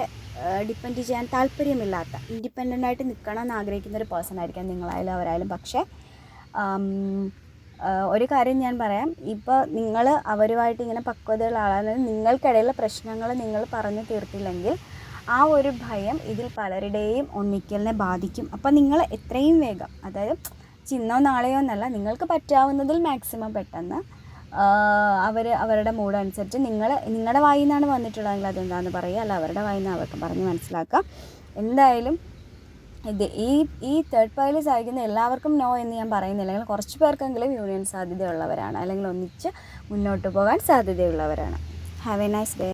ഡിപ്പെൻഡ് ചെയ്യാൻ താല്പര്യമില്ലാത്ത, ഇൻഡിപെൻഡൻ്റായിട്ട് നിൽക്കണം എന്ന് ആഗ്രഹിക്കുന്ന ഒരു പേഴ്സൺ ആയിരിക്കാം നിങ്ങളായാലും അവരായാലും. പക്ഷേ ഒരു കാര്യം ഞാൻ പറയാം, ഇപ്പോൾ നിങ്ങൾ അവരുമായിട്ട് ഇങ്ങനെ പക്വതയുള്ള ആളാണ്, നിങ്ങൾക്കിടയിലുള്ള പ്രശ്നങ്ങൾ നിങ്ങൾ പറഞ്ഞു തീർത്തില്ലെങ്കിൽ ആ ഒരു ഭയം ഇതിൽ പലരുടെയും ഒന്നിക്കലിനെ ബാധിക്കും. അപ്പം നിങ്ങൾ എത്രയും വേഗം, അതായത് ഇന്നോ നാളെയോ എന്നല്ല, നിങ്ങൾക്ക് പറ്റാവുന്നതിൽ മാക്സിമം പെട്ടെന്ന് അവരുടെ മൂഡ് അനുസരിച്ച് നിങ്ങളുടെ വായിൽ നിന്നാണ് വന്നിട്ടുള്ളതെങ്കിൽ അതെന്താണെന്ന് പറയുക, അല്ല അവരുടെ വായിൽ നിന്ന് അവർക്ക് പറഞ്ഞ് മനസ്സിലാക്കാം. എന്തായാലും ഈ തേർഡ് പാർട്ടിയിൽ സഹായിക്കുന്ന എല്ലാവർക്കും നോ എന്ന് ഞാൻ പറയുന്നില്ല. അല്ലെങ്കിൽ കുറച്ച് പേർക്കെങ്കിലും യൂണിയൻ സാധ്യതയുള്ളവരാണ്, അല്ലെങ്കിൽ ഒന്നിച്ച് മുന്നോട്ട് പോകാൻ സാധ്യതയുള്ളവരാണ്. Have a nice day.